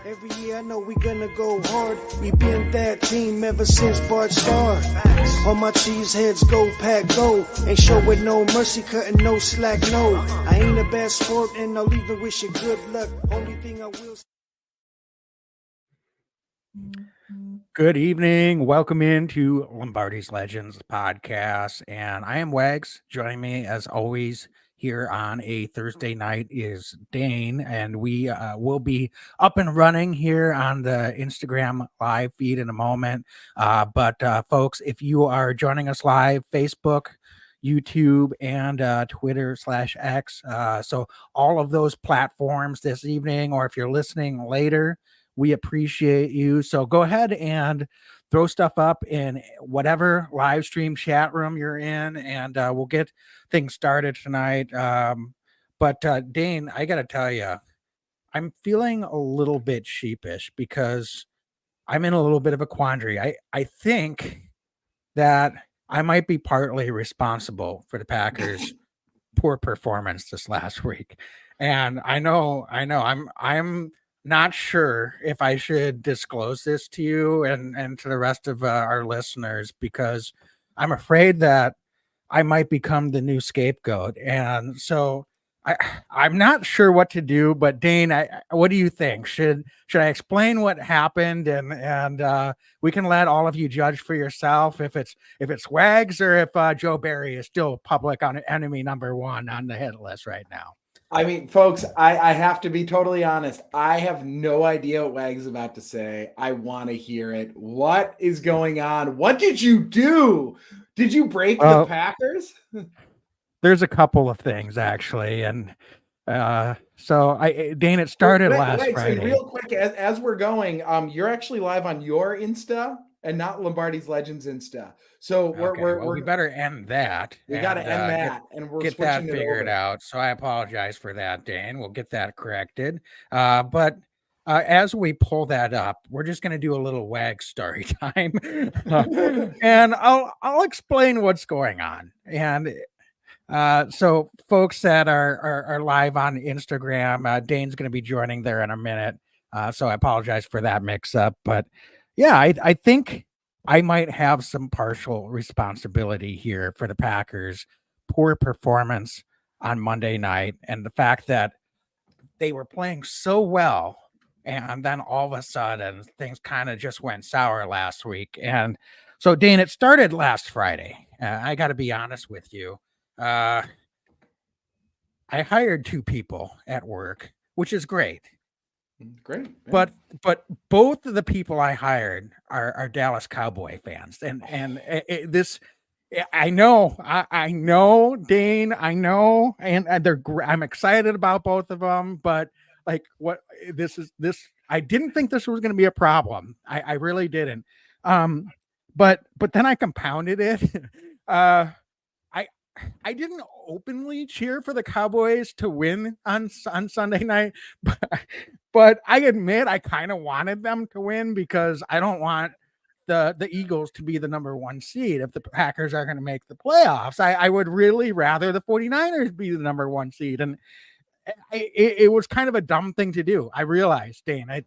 Every year I know we gonna go hard. We been that team ever since Bart started. All my cheese heads go pack go. Ain't showing no mercy, cutting no slack, no. I ain't a bad sport and I'll even wish you good luck. Only thing I will. Good evening. Welcome into Lombardi's Legends podcast. And I am Wags. Joining me as always here on a Thursday night is Dane. And we will be up and running here on the Instagram live feed in a moment. But folks, if you are joining us live, Facebook, YouTube, and Twitter/X. So all of those platforms this evening, or if you're listening later, we appreciate you. So go ahead and throw stuff up in whatever live stream chat room you're in, and we'll get things started tonight. But Dane, I got to tell you, I'm feeling a little bit sheepish because I'm in a little bit of a quandary. I think that I might be partly responsible for the Packers' poor performance this last week. And I know I'm not sure if I should disclose this to you and to the rest of our listeners, because I'm afraid that I might become the new scapegoat. And so I'm not sure what to do, but Dane, what do you think? Should I explain what happened and we can let all of you judge for yourself if it's Wags or if Joe Barry is still public on enemy number one on the hit list right now? I mean, folks, I have to be totally honest. I have no idea what Wag's about to say. I want to hear it. What is going on? What did you do? Did you break the Packers? There's a couple of things actually, and so Dane, it started last Friday. So real quick, as we're going, you're actually live on your Insta and not Lombardi's Legends Insta. So we better end that. We got to end that, and we're get that figured out. So I apologize for that, Dane. We'll get that corrected. But as we pull that up, we're just going to do a little Wag story time, and I'll explain what's going on. And so folks that are live on Instagram, Dane's going to be joining there in a minute. So I apologize for that mix up, but yeah, I think I might have some partial responsibility here for the Packers' poor performance on Monday night and the fact that they were playing so well. And then all of a sudden things kind of just went sour last week. And so Dane, it started last Friday. I got to be honest with you. I hired 2 people at work, which is great. Great. Yeah. But both of the people I hired are Dallas Cowboy fans. And this, I know, Dane, I know, and I'm excited about both of them, but like this, I didn't think this was going to be a problem. I really didn't. But then I compounded it. I didn't openly cheer for the Cowboys to win on Sunday night, but I admit I kind of wanted them to win because I don't want the Eagles to be the number 1 seed if the Packers are going to make the playoffs. I would really rather the 49ers be the number 1 seed. And it was kind of a dumb thing to do. I realized, Dane, I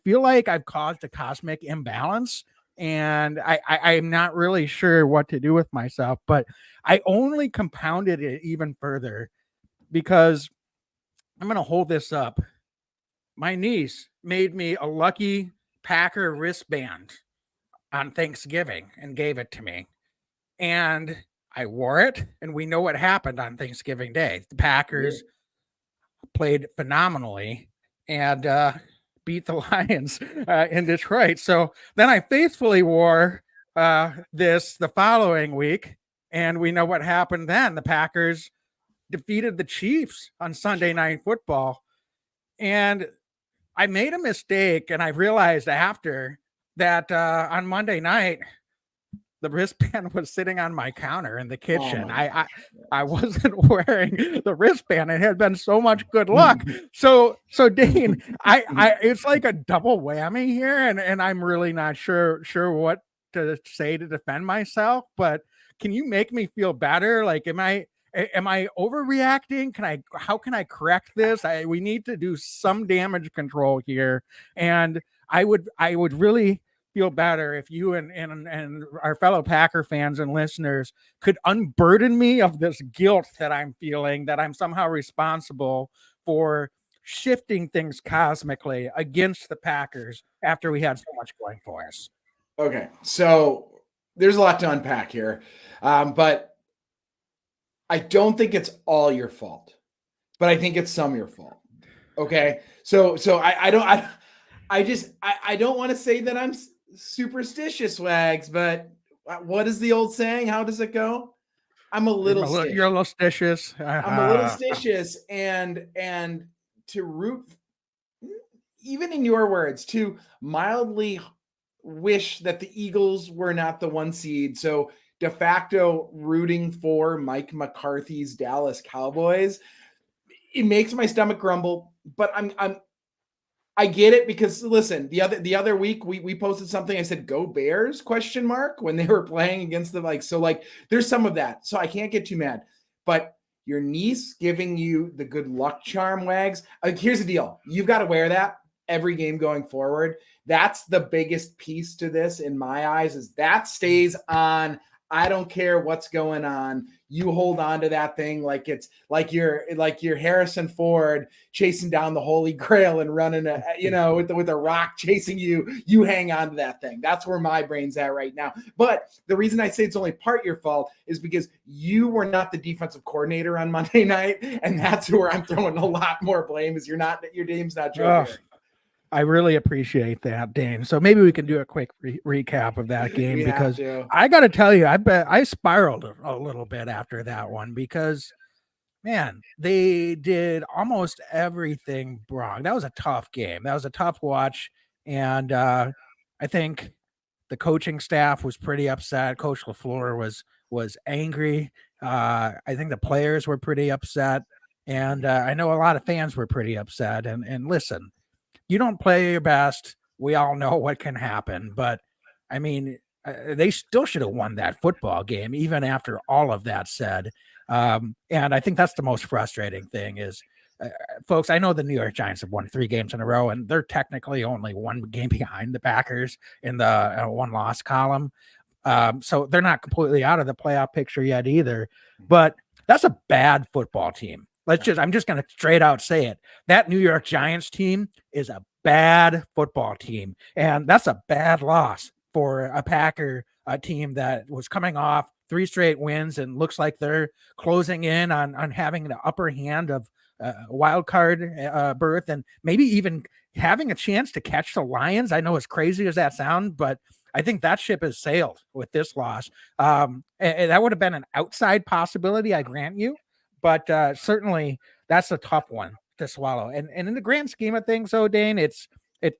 feel like I've caused a cosmic imbalance. And I'm not really sure what to do with myself, but I only compounded it even further because I'm going to hold this up. My niece made me a lucky Packer wristband on Thanksgiving and gave it to me. And I wore it, and we know what happened on Thanksgiving Day. The Packers played phenomenally and beat the Lions in Detroit. So then I faithfully wore this the following week, and we know what happened then. The Packers defeated the Chiefs on Sunday Night Football, and I made a mistake, and I realized after that on Monday night, the wristband was sitting on my counter in the kitchen. I wasn't wearing the wristband. It had been so much good luck. So Dane, I it's like a double whammy here, and I'm really not sure what to say to defend myself. But can you make me feel better? Like, am I Am I overreacting? How can I correct this? We need to do some damage control here. And I would really feel better if you and our fellow Packer fans and listeners could unburden me of this guilt that I'm feeling, that I'm somehow responsible for shifting things cosmically against the Packers after we had so much going for us. Okay, so there's a lot to unpack here, but I don't think it's all your fault, but I think it's some your fault. Okay, so I don't want to say that I'm superstitious, Wags, but what is the old saying? How does it go? I'm a little stitious. You're a little stitious. I'm a little stitious, and to root, even in your words, to mildly wish that the Eagles were not the 1 seed. So de facto rooting for Mike McCarthy's Dallas Cowboys. It makes my stomach grumble, but I get it, because listen, the other week we posted something. I said, "Go Bears?" ? When they were playing against the so there's some of that. So I can't get too mad. But your niece giving you the good luck charm, Wags. Here's the deal: you've got to wear that every game going forward. That's the biggest piece to this in my eyes, is that stays on. I don't care what's going on. You hold on to that thing like it's like you're Harrison Ford chasing down the Holy Grail and running with a rock chasing you. You hang on to that thing. That's where my brain's at right now. But the reason I say it's only part your fault is because you were not the defensive coordinator on Monday night, and that's where I'm throwing a lot more blame. Is your name's not Joe. I really appreciate that, Dane. So maybe we can do a quick recap of that game, because I got to tell you, I spiraled a little bit after that one, because, man, they did almost everything wrong. That was a tough game. That was a tough watch. And I think the coaching staff was pretty upset. Coach LaFleur was angry. I think the players were pretty upset. And I know a lot of fans were pretty upset. And listen, you don't play your best. We all know what can happen, but I mean, they still should have won that football game, even after all of that said. And I think that's the most frustrating thing is, folks, I know the New York Giants have won 3 games in a row, and they're technically only 1 game behind the Packers in the 1-loss column. So they're not completely out of the playoff picture yet either, but that's a bad football team. I'm just going to straight out say it. That New York Giants team is a bad football team. And that's a bad loss for a Packer team that was coming off 3 straight wins and looks like they're closing in on having the upper hand of wild card berth, and maybe even having a chance to catch the Lions. I know, as crazy as that sounds, but I think that ship has sailed with this loss. And that would have been an outside possibility, I grant you. But certainly that's a tough one to swallow. And in the grand scheme of things, though, Dane, it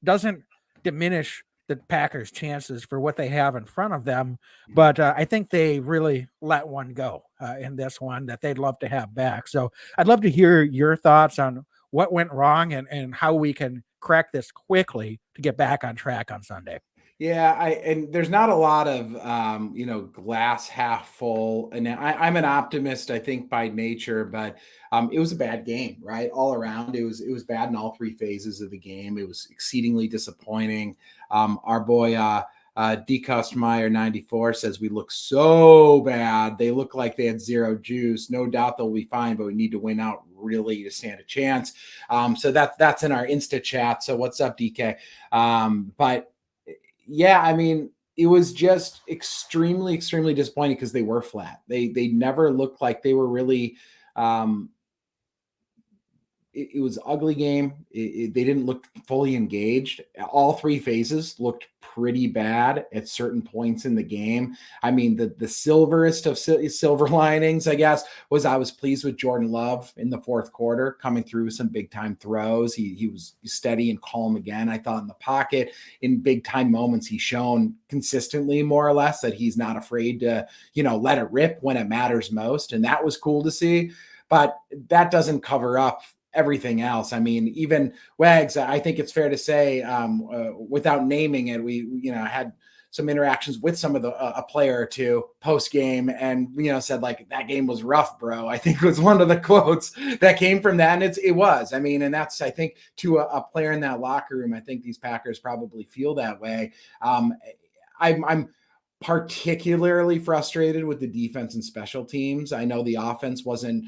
doesn't diminish the Packers' chances for what they have in front of them. But I think they really let one go in this one that they'd love to have back. So I'd love to hear your thoughts on what went wrong and how we can correct this quickly to get back on track on Sunday. Yeah, and there's not a lot of glass half full, and I'm an optimist, I think, by nature, but it was a bad game, right? All around, it was bad in all 3 phases of the game. It was exceedingly disappointing. Our boy D. Custermeyer 94 says we look so bad. They look like they had 0 juice. No doubt they'll be fine, but we need to win out really to stand a chance. So that's in our Insta chat. So what's up, DK? But yeah, I mean, it was just extremely, extremely disappointing because they were flat. They never looked like they were really. It was an ugly game. They didn't look fully engaged. All 3 phases looked pretty bad at certain points in the game. I mean, the silverest of silver linings, I guess, was I was pleased with Jordan Love in the 4th quarter, coming through some big time throws. He was steady and calm again. I thought in the pocket, in big time moments, he's shown consistently, more or less, that he's not afraid to, let it rip when it matters most. And that was cool to see. But that doesn't cover up everything else. I mean, even Wags, I think it's fair to say, without naming it, we had some interactions with some of the a player or two post game, and said like, that game was rough, bro. I think was one of the quotes that came from that, and it was. I mean, and that's, I think, to a player in that locker room, I think these Packers probably feel that way. I'm particularly frustrated with the defense and special teams. I know the offense wasn't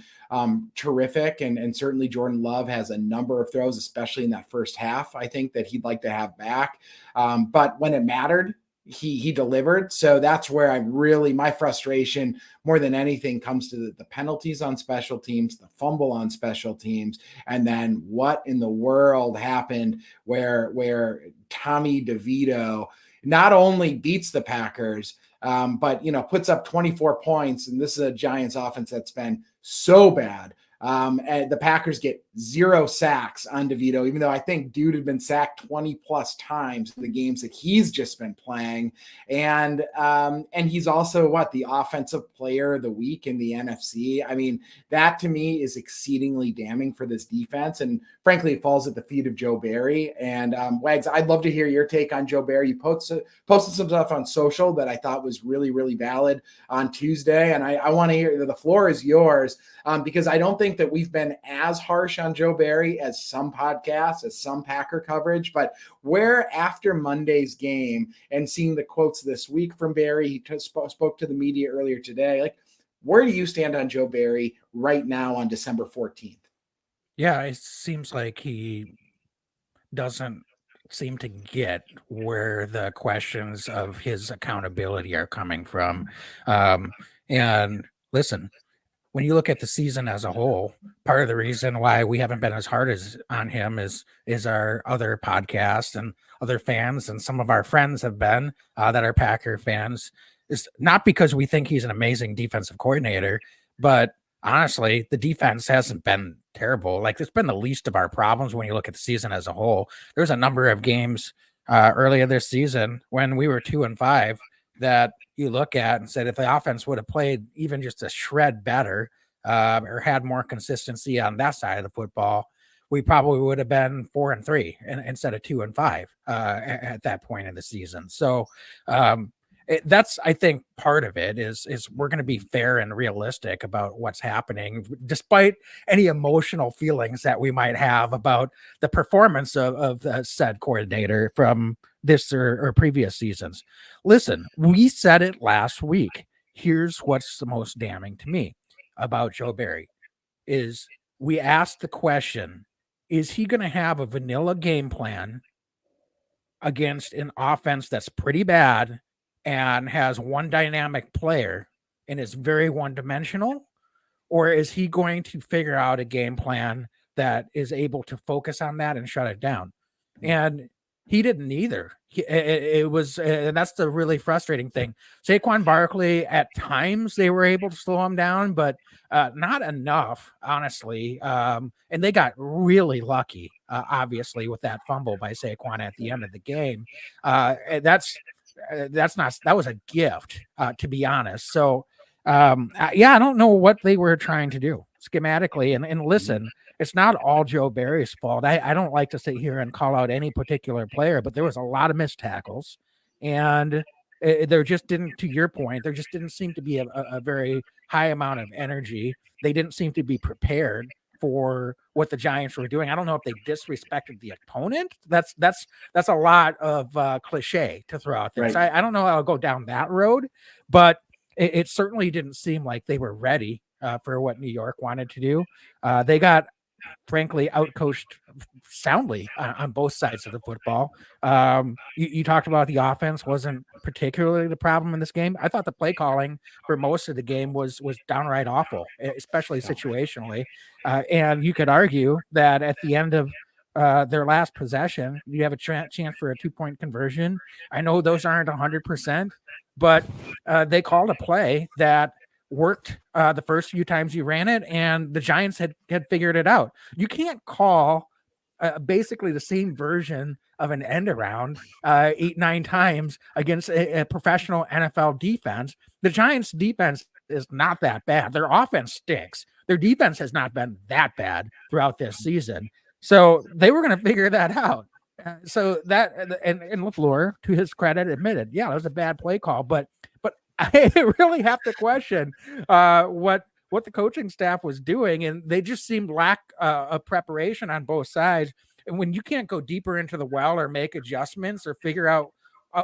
terrific, and certainly Jordan Love has a number of throws, especially in that first half, I think, that he'd like to have back. But when it mattered, he delivered. So that's where my frustration more than anything comes to the penalties on special teams, the fumble on special teams, and then what in the world happened where Tommy DeVito not only beats the Packers, but puts up 24 points. And this is a Giants offense that's been so bad. And the Packers get 0 sacks on DeVito, even though I think dude had been sacked 20 plus times in the games that he's just been playing. And he's also the offensive player of the week in the NFC. I mean, that to me is exceedingly damning for this defense. And frankly, it falls at the feet of Joe Barry. And Wags, I'd love to hear your take on Joe Barry. You posted some stuff on social that I thought was really, really valid on Tuesday. And I want to hear, the floor is yours, because I don't think that we've been as harsh on Joe Barry as some podcasts, as some Packer coverage, but where after Monday's game and seeing the quotes this week from Barry, he spoke to the media earlier today, like, where do you stand on Joe Barry right now on December 14th? Yeah, it seems like he doesn't seem to get where the questions of his accountability are coming from. And listen, when you look at the season as a whole, part of the reason why we haven't been as hard on him is our other podcasts and other fans, and some of our friends have been that are Packer fans, is not because we think he's an amazing defensive coordinator, but honestly, the defense hasn't been terrible. Like, it's been the least of our problems when you look at the season as a whole. There's a number of games earlier this season when we were 2-5 that you look at and said, if the offense would have played even just a shred better or had more consistency on that side of the football, we probably would have been 4-3 instead of 2-5 at that point in the season. So that's, I think, part of it is we're going to be fair and realistic about what's happening, despite any emotional feelings that we might have about the performance of the said coordinator from this or previous seasons. Listen, we said it last week. Here's what's the most damning to me about Joe Barry is we asked the question, is he going to have a vanilla game plan against an offense that's pretty bad and has one dynamic player and is very one-dimensional? Or is he going to figure out a game plan that is able to focus on that and shut it down? And he didn't either. It was, and that's the really frustrating thing. Saquon Barkley, at times they were able to slow him down, but not enough, honestly. And they got really lucky, obviously, with that fumble by Saquon at the end of the game. That was a gift, to be honest. So, I don't know what they were trying to do schematically. And listen, it's not all Joe Barry's fault. I don't like to sit here and call out any particular player, but there was a lot of missed tackles, and there just didn't, to your point, there just didn't seem to be a very high amount of energy. They didn't seem to be prepared for what the Giants were doing. I don't know if they disrespected the opponent. That's a lot of cliche to throw out there. Right. So I don't know how I'll go down that road, but it certainly didn't seem like they were ready for what New York wanted to do. They got, frankly, outcoached soundly on both sides of the football. You talked about the offense wasn't particularly the problem in this game. I thought the play calling for most of the game was downright awful, especially situationally. And you could argue that at the end of their last possession, you have a chance for a 2-point conversion. I know those aren't 100%, but they called a play that worked the first few times you ran it, and the Giants had figured it out. You can't call basically the same version of an end around 8-9 times against a professional NFL defense. The Giants defense is not that bad. Their offense stinks. Their defense has not been that bad throughout this season. So they were going to figure that out. So that and LaFleur, to his credit, admitted, yeah, that was a bad play call, but I really have to question what the coaching staff was doing, and they just seemed lack of preparation on both sides. And when you can't go deeper into the well or make adjustments or figure out,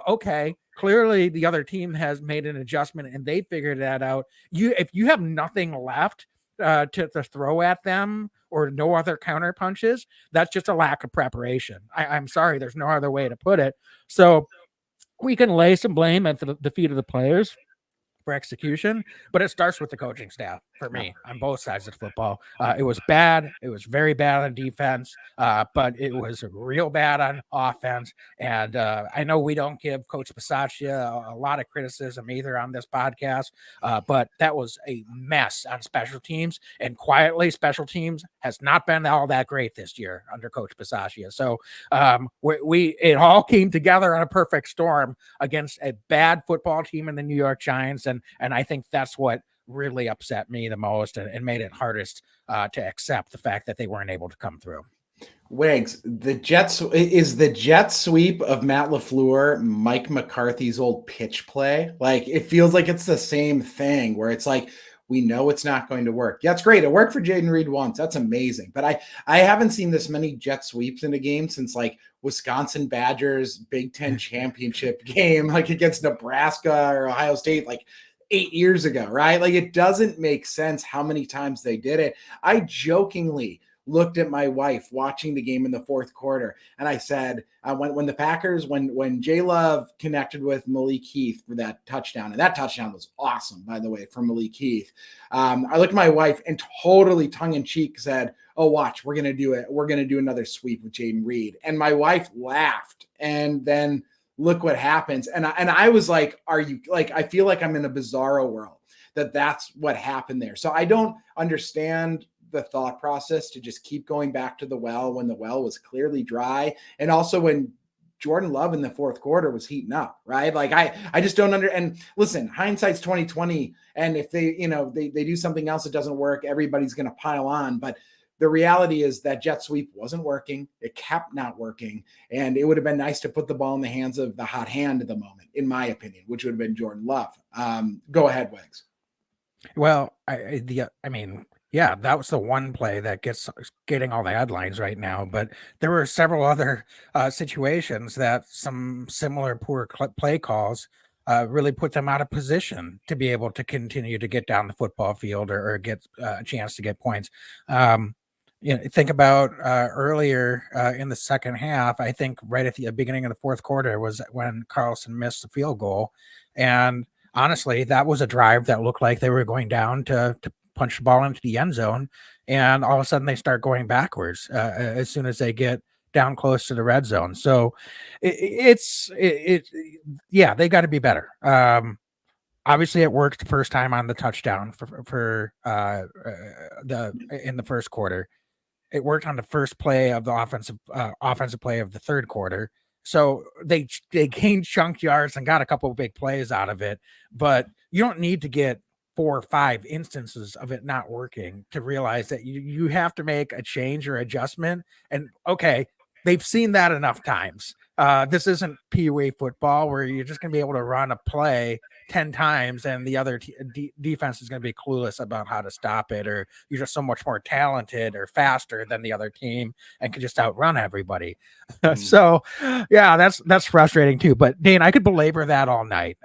okay, clearly the other team has made an adjustment and they figured that out. If you have nothing left to throw at them or no other counter punches, that's just a lack of preparation. I'm sorry, there's no other way to put it. So we can lay some blame at the feet of the players for execution, but it starts with the coaching staff for me on both sides of football. It was bad. It was very bad on defense, but it was real bad on offense. And I know we don't give Coach Bisaccia a lot of criticism either on this podcast, but that was a mess on special teams. And quietly, special teams has not been all that great this year under Coach Bisaccia. So it all came together on a perfect storm against a bad football team in the New York Giants. And I think that's what really upset me the most and made it hardest to accept the fact that they weren't able to come through. Wags, the jet sweep of Matt LaFleur Mike McCarthy's old pitch play. Like, it feels like it's the same thing where it's like, we know it's not going to work. Yeah, it's great. It worked for Jaden Reed once. That's amazing. But I haven't seen this many jet sweeps in a game since like Wisconsin Badgers Big Ten championship game, like against Nebraska or Ohio State, like 8 years ago, right? Like, it doesn't make sense how many times they did it. I jokingly looked at my wife watching the game in the fourth quarter, and I said, when the Packers, when J Love connected with Malik Heath for that touchdown, and that touchdown was awesome, by the way, from Malik Heath. I looked at my wife and totally tongue in cheek said, "Oh, watch, we're gonna do it. We're gonna do another sweep with Jaden Reed." And my wife laughed, and then look what happens. And I was like, "Are you like?" I feel like I'm in a bizarro world that's what happened there. So I don't understand the thought process to just keep going back to the well when the well was clearly dry. And also when Jordan Love in the fourth quarter was heating up, right? Like I just don't and listen, hindsight's 2020. And if they do something else that doesn't work, everybody's going to pile on. But the reality is that jet sweep wasn't working. It kept not working. And it would have been nice to put the ball in the hands of the hot hand at the moment, in my opinion, which would have been Jordan Love. Go ahead, Wags. Well, yeah, that was the one play that getting all the headlines right now. But there were several other situations that some similar poor play calls really put them out of position to be able to continue to get down the football field or get a chance to get points. Think about earlier in the second half. I think right at the beginning of the fourth quarter was when Carlson missed the field goal, and honestly, that was a drive that looked like they were going down to punch the ball into the end zone, and all of a sudden they start going backwards as soon as they get down close to the red zone. So yeah, they got to be better. Obviously, it worked the first time on the touchdown for in the first quarter. It worked on the first play of the offensive play of the third quarter. So they gained chunk yards and got a couple of big plays out of it, but you don't need to get 4 or 5 instances of it not working to realize that you have to make a change or adjustment. And okay, they've seen that enough times. This isn't PUA football where you're just going to be able to run a play 10 times and the other defense is going to be clueless about how to stop it, or you're just so much more talented or faster than the other team and can just outrun everybody. So yeah, that's frustrating too. But Dane, I could belabor that all night.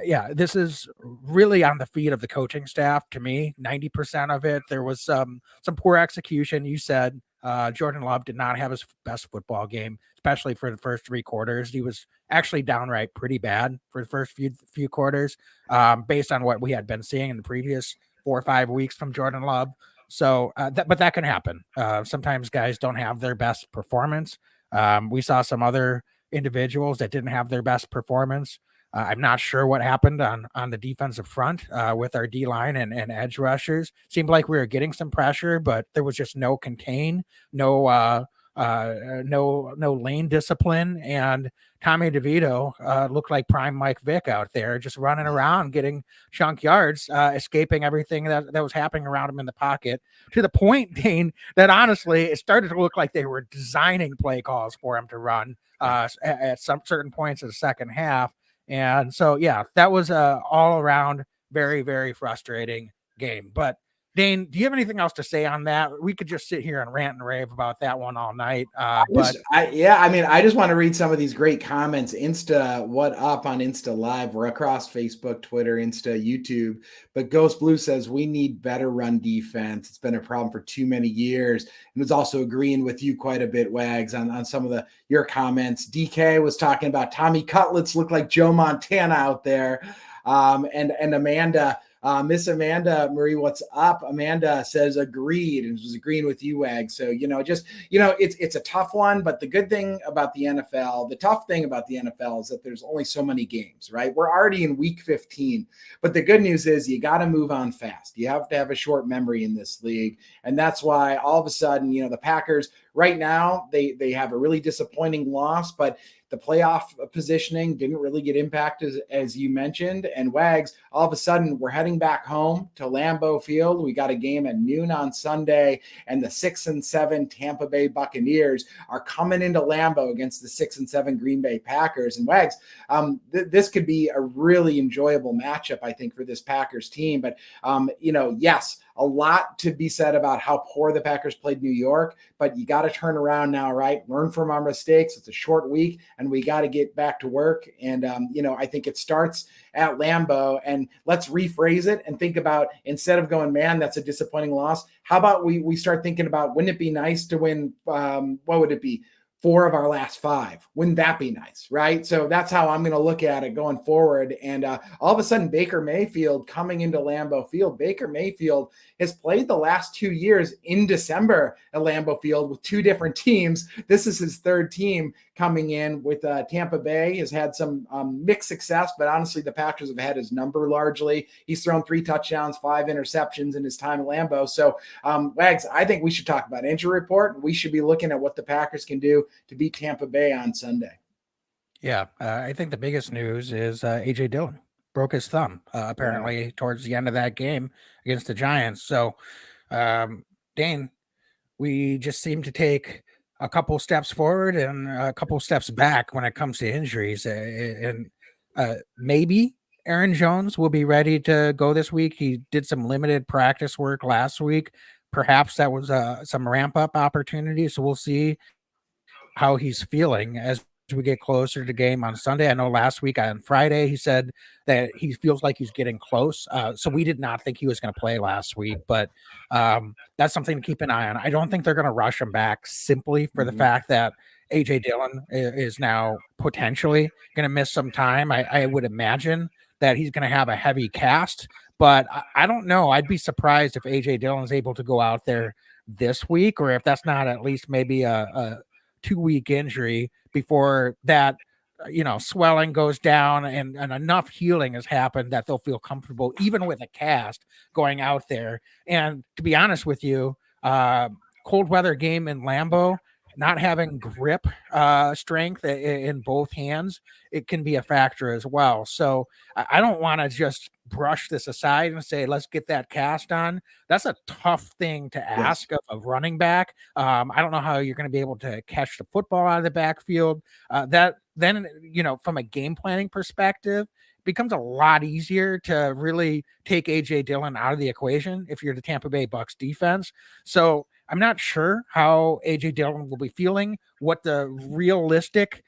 Yeah, this is really on the feet of the coaching staff. To me, 90% of it. There was some poor execution. You said Jordan Love did not have his best football game, especially for the first 3 quarters. He was actually downright pretty bad for the first few quarters, based on what we had been seeing in the previous 4 or 5 weeks from Jordan Love. So, but that can happen. Sometimes guys don't have their best performance. We saw some other individuals that didn't have their best performance. I'm not sure what happened on the defensive front with our D-line and edge rushers. Seemed like we were getting some pressure, but there was just no contain, no no lane discipline, and Tommy DeVito looked like prime Mike Vick out there, just running around, getting chunk yards, escaping everything that was happening around him in the pocket, to the point, Dane, that honestly it started to look like they were designing play calls for him to run at some certain points of the second half. And so, yeah, that was all around very, very frustrating game. But Dane, do you have anything else to say on that? We could just sit here and rant and rave about that one all night. I just want to read some of these great comments. What up on Insta Live? We're across Facebook, Twitter, Insta, YouTube. But Ghost Blue says we need better run defense. It's been a problem for too many years. And was also agreeing with you quite a bit, Wags, on some of your comments. DK was talking about Tommy Cutlets look like Joe Montana out there. And Amanda, Miss Amanda Marie, what's up? Amanda says agreed, and was agreeing with you, Wag. So, it's a tough one, but the good thing about the NFL, the tough thing about the NFL is that there's only so many games, right? We're already in week 15, but the good news is you got to move on fast. You have to have a short memory in this league. And that's why all of a sudden, the Packers right now, they have a really disappointing loss, but the playoff positioning didn't really get impacted, as you mentioned. And Wags, all of a sudden, we're heading back home to Lambeau Field. We got a game at noon on Sunday, and the 6-7 Tampa Bay Buccaneers are coming into Lambeau against the 6-7 Green Bay Packers. And Wags, this could be a really enjoyable matchup, I think, for this Packers team. But, yes, a lot to be said about how poor the Packers played New York, but you got to turn around now, right? Learn from our mistakes. It's a short week, and we got to get back to work. And, I think it starts at Lambeau. And let's rephrase it and think about, instead of going, man, that's a disappointing loss, how about we start thinking about, wouldn't it be nice to win, what would it be? 4 of our last 5. Wouldn't that be nice, right? So that's how I'm going to look at it going forward. And all of a sudden, Baker Mayfield coming into Lambeau Field. Baker Mayfield has played the last 2 years in December at Lambeau Field with 2 different teams. This is his 3rd team coming in with Tampa Bay. Has had some mixed success, but honestly, the Packers have had his number largely. He's thrown 3 touchdowns, 5 interceptions in his time at Lambeau. So, Wags, I think we should talk about injury report. We should be looking at what the Packers can do to beat Tampa Bay on Sunday. Yeah, I think the biggest news is A.J. Dillon broke his thumb apparently towards the end of that game against the Giants. So, Dane, we just seem to take a couple steps forward and a couple steps back when it comes to injuries. And maybe Aaron Jones will be ready to go this week. He did some limited practice work last week. Perhaps that was some ramp up opportunity. So we'll see how he's feeling as we get closer to the game on Sunday. I know last week on Friday, he said that he feels like he's getting close. So we did not think he was going to play last week, but that's something to keep an eye on. I don't think they're going to rush him back simply for the fact that A.J. Dillon is now potentially going to miss some time. I would imagine that he's going to have a heavy cast, but I don't know. I'd be surprised if A.J. Dillon is able to go out there this week, or if that's not at least maybe a 2-week injury before that, swelling goes down and enough healing has happened that they'll feel comfortable, even with a cast, going out there. And to be honest with you, cold weather game in Lambeau, not having grip strength in both hands, it can be a factor as well. So I don't want to just brush this aside and say, let's get that cast on. That's a tough thing to ask of running back. I don't know how you're going to be able to catch the football out of the backfield. Then, from a game planning perspective, it becomes a lot easier to really take A.J. Dillon out of the equation if you're the Tampa Bay Bucs defense. So I'm not sure how A.J. Dillon will be feeling, what the realistic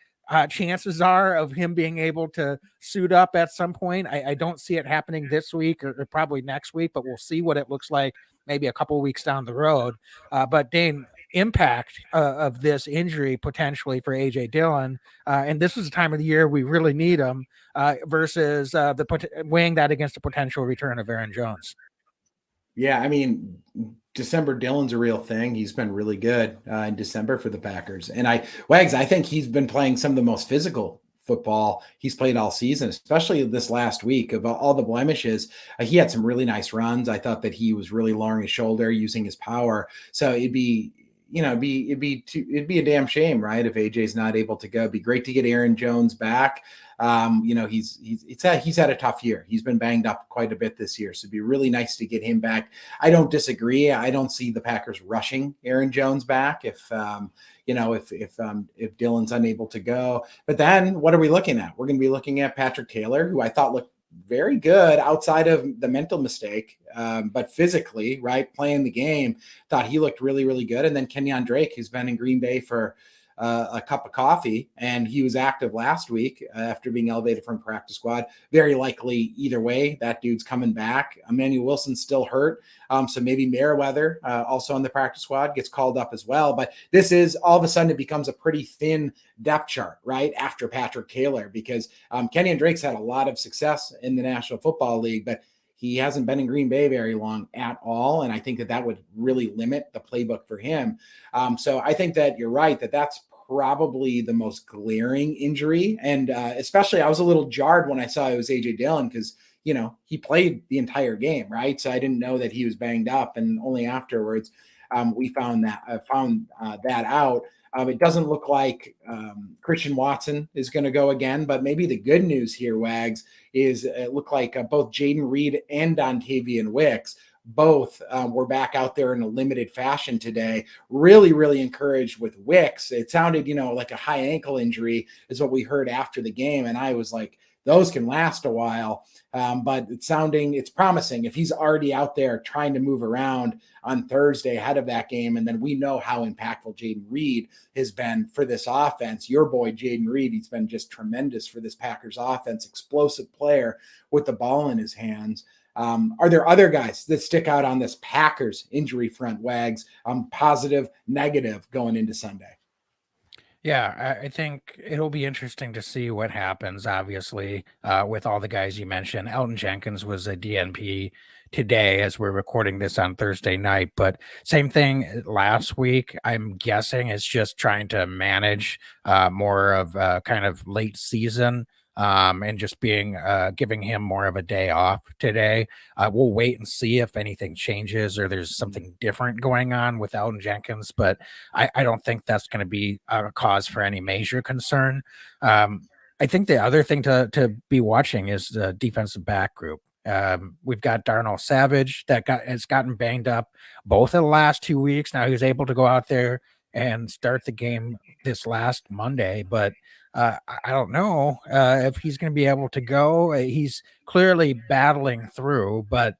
chances are of him being able to suit up at some point. I don't see it happening this week or probably next week, but we'll see what it looks like maybe a couple of weeks down the road. But Dane, impact of this injury potentially for A.J. Dillon, and this is the time of the year we really need him versus weighing that against the potential return of Aaron Jones. Yeah, I mean, December Dillon's a real thing. He's been really good in December for the Packers. And I think he's been playing some of the most physical football he's played all season, especially this last week. Of all the blemishes, he had some really nice runs. I thought that he was really lowering his shoulder, using his power. So it'd be, it'd be a damn shame, right? If AJ's not able to go. It'd be great to get Aaron Jones back. He's had a tough year. He's been banged up quite a bit this year. So it'd be really nice to get him back. I don't disagree. I don't see the Packers rushing Aaron Jones back if Dylan's unable to go. But then what are we looking at? We're going to be looking at Patrick Taylor, who I thought looked very good outside of the mental mistake, but physically, right, playing the game, thought he looked really, really good. And then Kenyon Drake, who's been in Green Bay for a cup of coffee, and he was active last week after being elevated from practice squad. Very likely either way, that dude's coming back. Emmanuel Wilson's still hurt. So maybe Merriweather, also on the practice squad, gets called up as well. But this is all of a sudden it becomes a pretty thin depth chart, right, after Patrick Taylor, because Kenyon Drake's had a lot of success in the National Football League, but he hasn't been in Green Bay very long at all. And I think that would really limit the playbook for him. So I think that you're right, that's probably the most glaring injury. And especially I was a little jarred when I saw it was AJ Dillon, because, he played the entire game, right? So I didn't know that he was banged up. And only afterwards we found that out. It doesn't look like Christian Watson is going to go again, but maybe the good news here, Wags, is it looked like both Jaden Reed and Dontavian Wicks both were back out there in a limited fashion today. Really, really encouraged with Wicks. It sounded, like a high ankle injury is what we heard after the game. And I was like, those can last a while. But it's promising if he's already out there trying to move around on Thursday ahead of that game. And then we know how impactful Jaden Reed has been for this offense. Your boy, Jaden Reed, he's been just tremendous for this Packers offense, explosive player with the ball in his hands. Are there other guys that stick out on this Packers injury front, Wags? Positive, negative going into Sunday? Yeah, I think it'll be interesting to see what happens, obviously, with all the guys you mentioned. Elton Jenkins was a DNP today as we're recording this on Thursday night, but same thing last week. I'm guessing it's just trying to manage more of kind of late season and just giving him more of a day off today. We'll wait and see if anything changes or there's something different going on with Elton Jenkins, but I don't think that's going to be a cause for any major concern. I think the other thing to be watching is the defensive back group. We've got Darnell Savage has gotten banged up both of the last 2 weeks. Now he was able to go out there and start the game this last Monday, but I don't know if he's going to be able to go. He's clearly battling through, but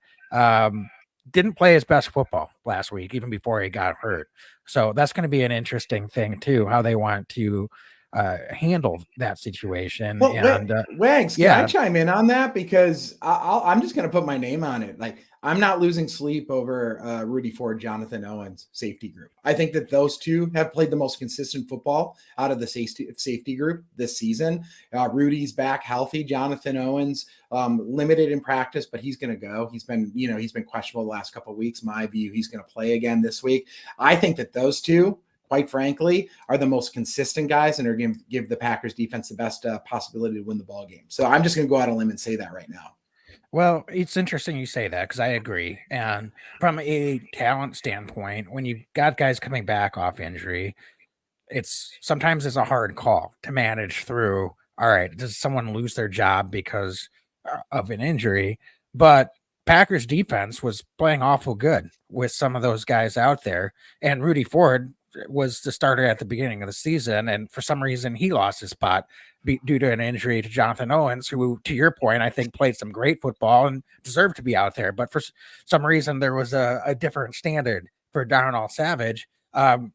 didn't play his best football last week, even before he got hurt. So that's going to be an interesting thing too, how they want to handle that situation. Well, and Wags, can I chime in on that? Because I'm just going to put my name on it. Like, I'm not losing sleep over Rudy Ford, Jonathan Owens safety group. I think that those two have played the most consistent football out of the safety group this season. Rudy's back healthy. Jonathan Owens limited in practice, but he's going to go. He's been questionable the last couple of weeks. My view, he's going to play again this week. I think that those two, quite frankly, are the most consistent guys and are going to give the Packers defense the best possibility to win the ball game. So I'm just going to go out on a limb and say that right now. Well, it's interesting you say that because I agree. And from a talent standpoint, when you've got guys coming back off injury, sometimes it's a hard call to manage through. All right, does someone lose their job because of an injury? But Packers defense was playing awful good with some of those guys out there. And Rudy Ford was the starter at the beginning of the season. And for some reason, he lost his spot due to an injury to Jonathan Owens, who, to your point, I think played some great football and deserved to be out there. But for some reason, there was a different standard for Darnell Savage,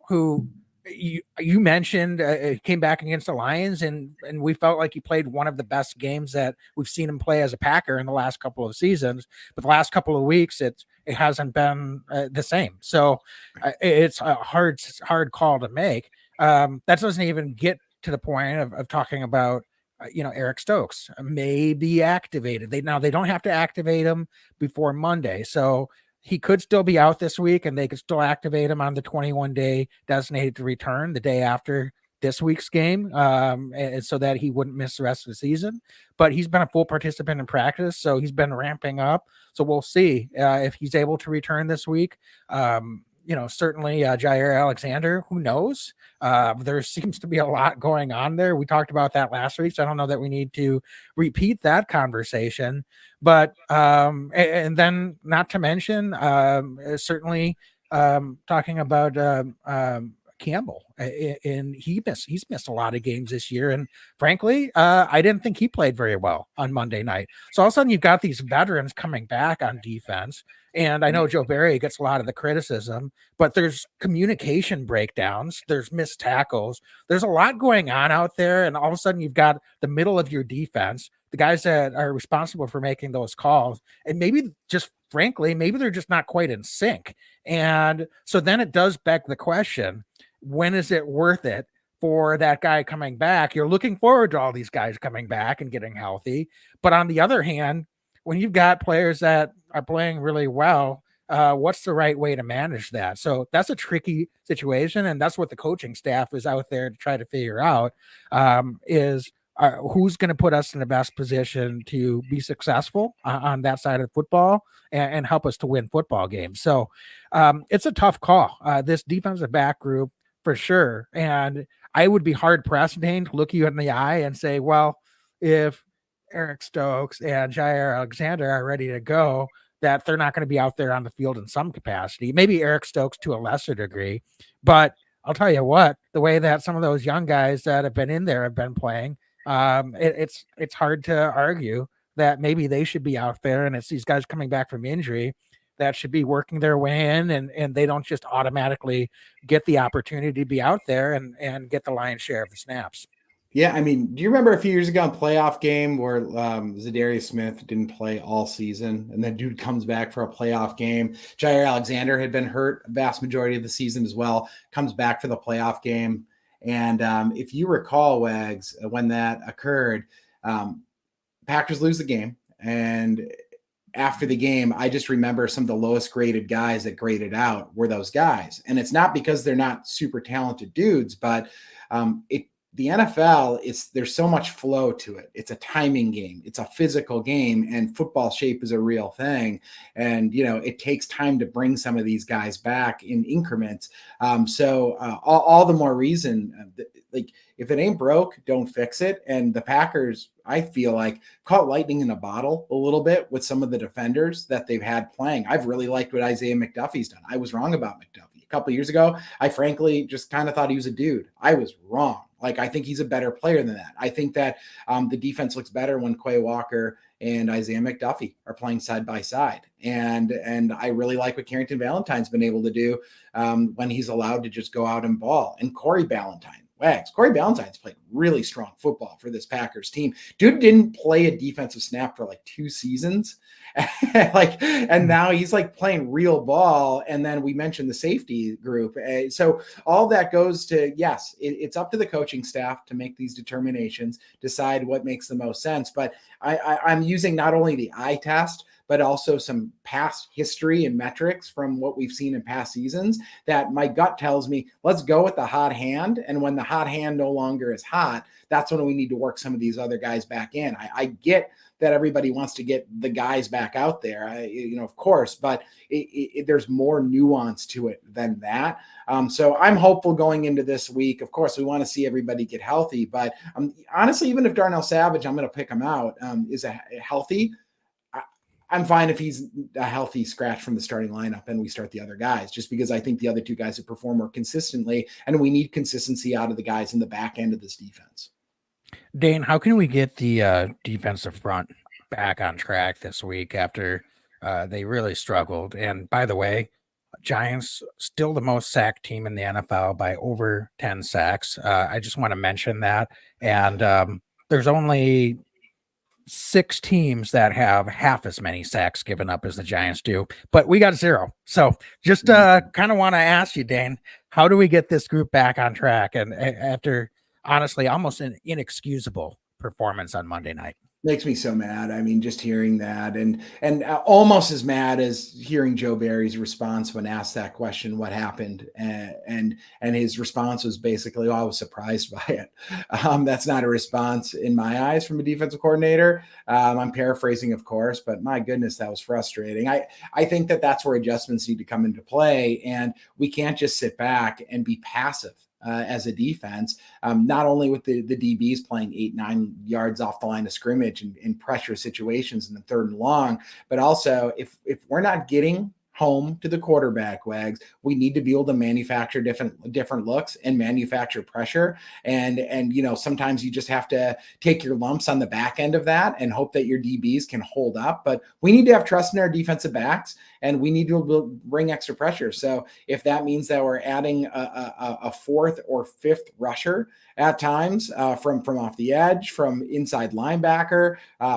who you mentioned came back against the Lions, and we felt like he played one of the best games that we've seen him play as a Packer in the last couple of seasons. But the last couple of weeks, it hasn't been the same. So it's a hard call to make. That doesn't even get to the point of talking about Eric Stokes may be activated. They don't have to activate him before Monday, so he could still be out this week, and they could still activate him on the 21-day designated to return the day after this week's game, and so that he wouldn't miss the rest of the season. But he's been a full participant in practice, so he's been ramping up. So we'll see if he's able to return this week. certainly Jair Alexander, who knows? There seems to be a lot going on there. We talked about that last week, so I don't know that we need to repeat that conversation. But and then not to mention certainly talking about Campbell, and he's missed a lot of games this year, and frankly, I didn't think he played very well on Monday night. So all of a sudden, you've got these veterans coming back on defense, and I know Joe Barry gets a lot of the criticism, but there's communication breakdowns, there's missed tackles, there's a lot going on out there, and all of a sudden, you've got the middle of your defense, the guys that are responsible for making those calls, and maybe just frankly, maybe they're just not quite in sync. And so then it does beg the question, when is it worth it for that guy coming back? You're looking forward to all these guys coming back and getting healthy. But on the other hand, when you've got players that are playing really well, what's the right way to manage that? So that's a tricky situation. And that's what the coaching staff is out there to try to figure out is who's going to put us in the best position to be successful on that side of football and help us to win football games. So it's a tough call. This defensive back group, for sure. And I would be hard pressed, Dane, to look you in the eye and say, well, if Eric Stokes and Jair Alexander are ready to go, that they're not going to be out there on the field in some capacity. Maybe Eric Stokes to a lesser degree. But I'll tell you what, the way that some of those young guys that have been in there have been playing, it's hard to argue that maybe they should be out there, and it's these guys coming back from injury that should be working their way in, and they don't just automatically get the opportunity to be out there and get the lion's share of the snaps. Yeah, I mean, do you remember a few years ago in playoff game where Zadarius Smith didn't play all season, and then dude comes back for a playoff game? Jair Alexander had been hurt a vast majority of the season as well, comes back for the playoff game. And if you recall, Wags, when that occurred, Packers lose the game. And after the game, I just remember some of the lowest graded guys that graded out were those guys. And it's not because they're not super talented dudes, but the NFL there's so much flow to it. It's a timing game. It's a physical game, and football shape is a real thing. And, it takes time to bring some of these guys back in increments. So all the more reason, like if it ain't broke, don't fix it. And the Packers, I feel like, caught lightning in a bottle a little bit with some of the defenders that they've had playing. I've really liked what Isaiah McDuffie's done. I was wrong about McDuffie. A couple of years ago, I frankly just kind of thought he was a dude. I was wrong. Like, I think he's a better player than that. I think that the defense looks better when Quay Walker and Isaiah McDuffie are playing side by side. And I really like what Carrington Valentine's been able to do when he's allowed to just go out and ball. And Corey Ballantyne. Corey Ballantyne's played really strong football for this Packers team. Dude didn't play a defensive snap for like 2 seasons. And now he's like playing real ball. And then we mentioned the safety group. So all that goes to, yes, it's up to the coaching staff to make these determinations, decide what makes the most sense. But I'm using not only the eye test, but also some past history and metrics from what we've seen in past seasons that my gut tells me, let's go with the hot hand. And when the hot hand no longer is hot, that's when we need to work some of these other guys back in. I get that everybody wants to get the guys back out there, of course, but there's more nuance to it than that. So I'm hopeful going into this week. Of course, we want to see everybody get healthy, but honestly, even if Darnell Savage, I'm going to pick him out, is a healthy, I'm fine if he's a healthy scratch from the starting lineup and we start the other guys, just because I think the other 2 guys have performed more consistently, and we need consistency out of the guys in the back end of this defense. Dane, how can we get the defensive front back on track this week after they really struggled? And by the way, Giants still the most sacked team in the NFL by over 10 sacks. I just want to mention that. And there's only 6 teams that have half as many sacks given up as the Giants do, but we got 0. So just kind of want to ask you, Dane, how do we get this group back on track? And after honestly, almost an inexcusable performance on Monday night. Makes me so mad. I mean, just hearing that, and almost as mad as hearing Joe Barry's response when asked that question, what happened, and his response was basically, "Oh, I was surprised by it." That's not a response in my eyes from a defensive coordinator. I'm paraphrasing, of course, but my goodness, that was frustrating. I think that that's where adjustments need to come into play, and we can't just sit back and be passive. As a defense, not only with the DBs playing 8-9 yards off the line of scrimmage in pressure situations in the 3rd and long, but also if we're not getting home to the quarterback, Wags, we need to be able to manufacture different looks and manufacture pressure. And sometimes you just have to take your lumps on the back end of that and hope that your DBs can hold up. But we need to have trust in our defensive backs, and we need to bring extra pressure. So if that means that we're adding a 4th or 5th rusher at times from off the edge, from inside linebacker,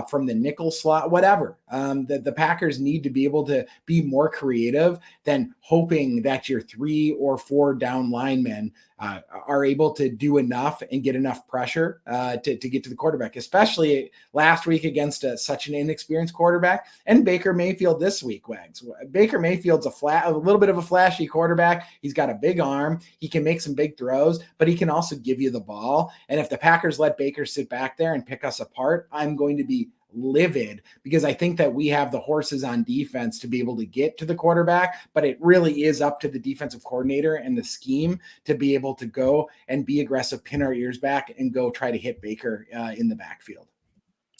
from the nickel slot, whatever, the Packers need to be able to be more creative than hoping that your 3 or 4 down linemen are able to do enough and get enough pressure to get to the quarterback, especially last week against such an inexperienced quarterback, and Baker Mayfield this week, Wags. Baker Mayfield's a little bit of a flashy quarterback. He's got a big arm. He can make some big throws, but he can also give you the ball. And if the Packers let Baker sit back there and pick us apart, I'm going to be livid, because I think that we have the horses on defense to be able to get to the quarterback, but it really is up to the defensive coordinator and the scheme to be able to go and be aggressive, pin our ears back, and go try to hit Baker in the backfield.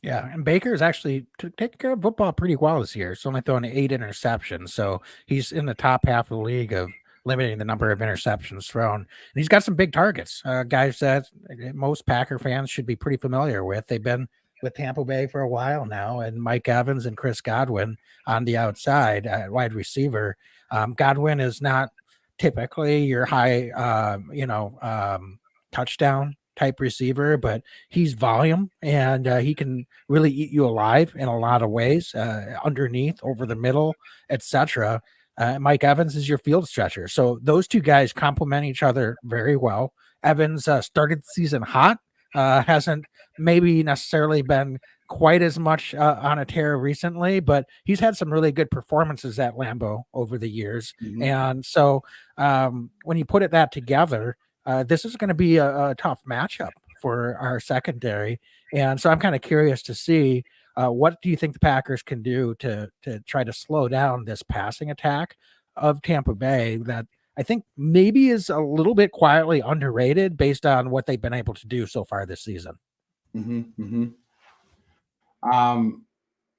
Yeah, and Baker's actually taking care of football pretty well this year. He's only thrown 8 interceptions, so he's in the top half of the league of limiting the number of interceptions thrown. And he's got some big targets, guys that most Packer fans should be pretty familiar with. They've been with Tampa Bay for a while now, and Mike Evans and Chris Godwin on the outside, wide receiver. Godwin is not typically your high, touchdown type receiver, but he's volume, and he can really eat you alive in a lot of ways, underneath, over the middle, etc. Mike Evans is your field stretcher. So those two guys complement each other very well. Evans started the season hot, hasn't maybe necessarily been quite as much on a tear recently, but he's had some really good performances at Lambeau over the years. Mm-hmm. And so when you put that together, this is going to be a tough matchup for our secondary. And so I'm kind of curious to see what do you think the Packers can do to try to slow down this passing attack of Tampa Bay that I think maybe is a little bit quietly underrated based on what they've been able to do so far this season. Mm-hmm.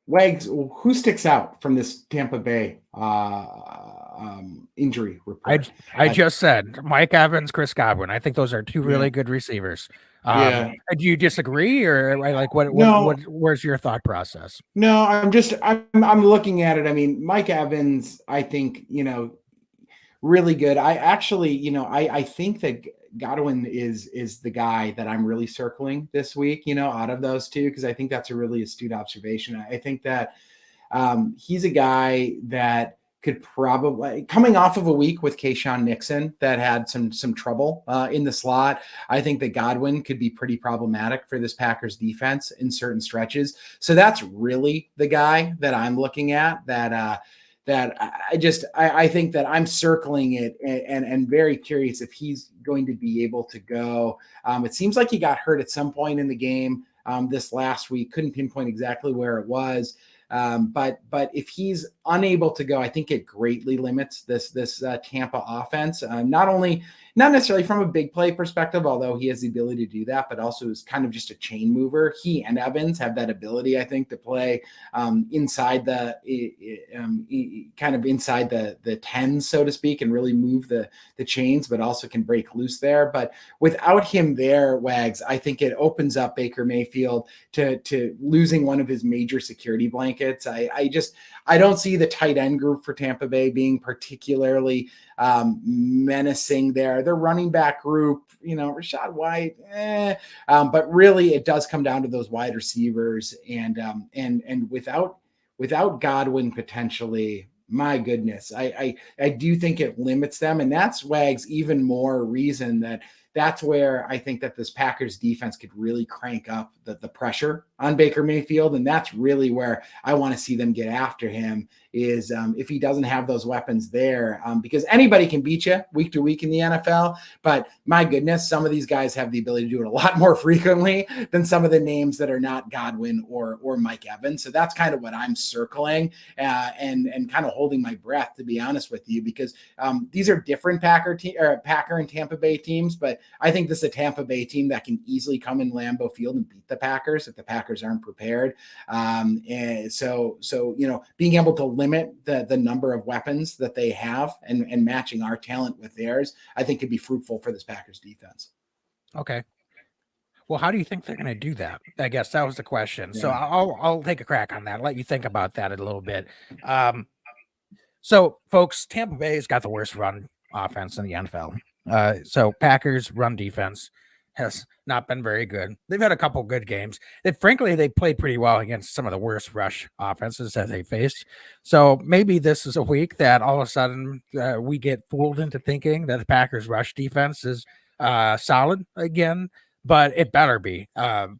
Wags, who sticks out from this Tampa Bay injury report? I just said Mike Evans, Chris Godwin. I think those are two really good receivers. Do you disagree, or like where's your thought process? No, I'm looking at it. I mean, Mike Evans, I think, really good. I actually, I think that Godwin is the guy that I'm really circling this week, out of those two, because I think that's a really astute observation. I think that he's a guy that could probably, coming off of a week with Keyshawn Nixon that had some trouble in the slot, I think that Godwin could be pretty problematic for this Packers defense in certain stretches. So that's really the guy that I'm looking at, that I think that I'm circling it and very curious if he's going to be able to go. It seems like he got hurt at some point in the game this last week. Couldn't pinpoint exactly where it was. But if he's unable to go, I think it greatly limits this Tampa offense. Not necessarily from a big play perspective, although he has the ability to do that, but also is kind of just a chain mover. He and Evans have that ability, I think, to play inside the 10s, so to speak, and really move the chains, but also can break loose there. But without him there, Wags, I think it opens up Baker Mayfield to losing one of his major security blankets. I don't see the tight end group for Tampa Bay being particularly menacing there. Their running back group, Rachaad White, but really it does come down to those wide receivers, and without Godwin potentially, my goodness, I do think it limits them, and that's, Wags, even more reason that's where I think that this Packers defense could really crank up the pressure on Baker Mayfield. And that's really where I want to see them get after him, is if he doesn't have those weapons there, because anybody can beat you week to week in the NFL. But my goodness, some of these guys have the ability to do it a lot more frequently than some of the names that are not Godwin or Mike Evans. So that's kind of what I'm circling and kind of holding my breath, to be honest with you, because these are different Packer and Tampa Bay teams. But I think this is a Tampa Bay team that can easily come in Lambeau Field and beat the Packers if the Packers aren't prepared. And so being able to limit the number of weapons that they have and matching our talent with theirs, I think could be fruitful for this Packers defense. Okay. Well, how do you think they're going to do that? I guess that was the question. Yeah. So I'll take a crack on that. Let you think about that a little bit. So folks, Tampa Bay's got the worst run offense in the NFL. So Packers run defense has not been very good. They've had a couple good games. Frankly, they played pretty well against some of the worst rush offenses that they faced. So maybe this is a week that all of a sudden we get fooled into thinking that the Packers rush defense is solid again. But it better be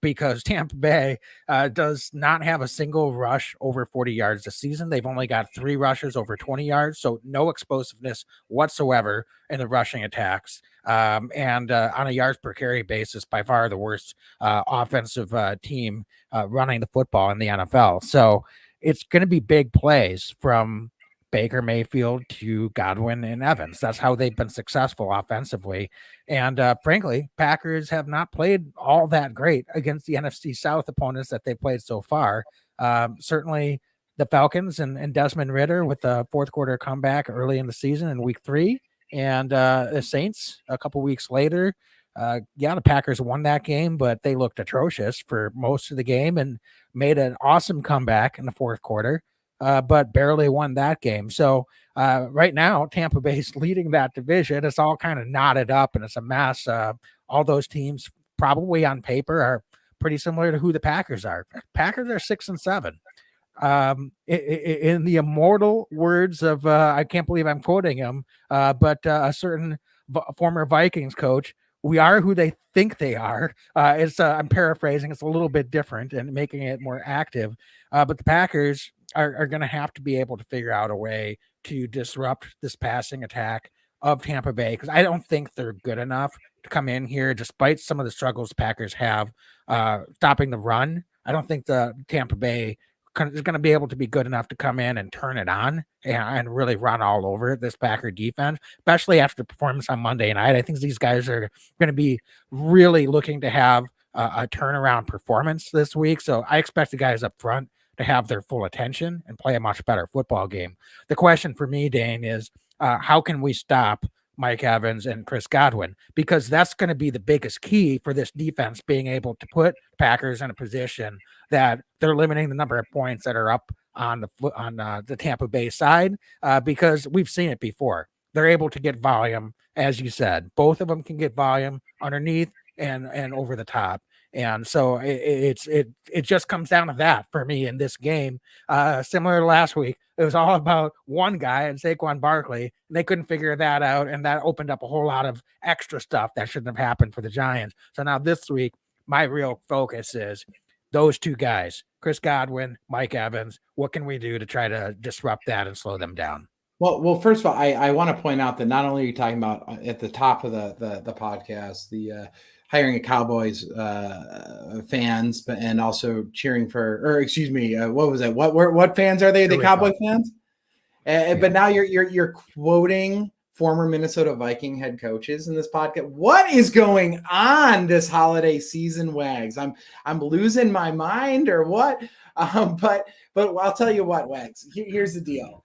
because Tampa Bay does not have a single rush over 40 yards this season. They've only got 3 rushes over 20 yards, so no explosiveness whatsoever in the rushing attacks. And on a yards per carry basis, by far the worst offensive team running the football in the NFL. So it's going to be big plays from Baker Mayfield to Godwin and Evans. That's how they've been successful offensively. And frankly, Packers have not played all that great against the NFC South opponents that they played so far. Certainly the Falcons and Desmond Ridder with the fourth quarter comeback early in the season in week 3, and the Saints a couple weeks later. The Packers won that game, but they looked atrocious for most of the game and made an awesome comeback in the fourth quarter. But barely won that game. So right now, Tampa Bay's leading that division. It's all kind of knotted up and it's a mess. All those teams probably on paper are pretty similar to who the Packers are. Packers are 6-7. In the immortal words of, I can't believe I'm quoting him, but a certain former Vikings coach, we are who they think they are. I'm paraphrasing. It's a little bit different and making it more active. But the Packers are going to have to be able to figure out a way to disrupt this passing attack of Tampa Bay, because I don't think they're good enough to come in here, despite some of the struggles Packers have stopping the run. I don't think the Tampa Bay is going to be able to be good enough to come in and turn it on and really run all over this Packer defense, especially after the performance on Monday night. I think these guys are going to be really looking to have a turnaround performance this week. So I expect the guys up front to have their full attention and play a much better football game. The question for me, Dane, is how can we stop Mike Evans and Chris Godwin? Because that's going to be the biggest key for this defense, being able to put Packers in a position that they're limiting the number of points that are up on the Tampa Bay side, because we've seen it before. They're able to get volume, as you said. Both of them can get volume underneath and over the top. And so it just comes down to that for me in this game. Similar to last week, it was all about one guy and Saquon Barkley, and they couldn't figure that out, and that opened up a whole lot of extra stuff that shouldn't have happened for the Giants. So now this week, my real focus is those two guys, Chris Godwin, Mike Evans. What can we do to try to disrupt that and slow them down? Well, first of all, I want to point out that not only are you talking about at the top of the podcast, the hiring a Cowboys fans, but and also cheering for, or excuse me, what was it? What fans are they? The Cowboy fans? But now you're quoting former Minnesota Viking head coaches in this podcast. What is going on this holiday season, Wags? I'm losing my mind or what? But I'll tell you what, Wags. Here's the deal.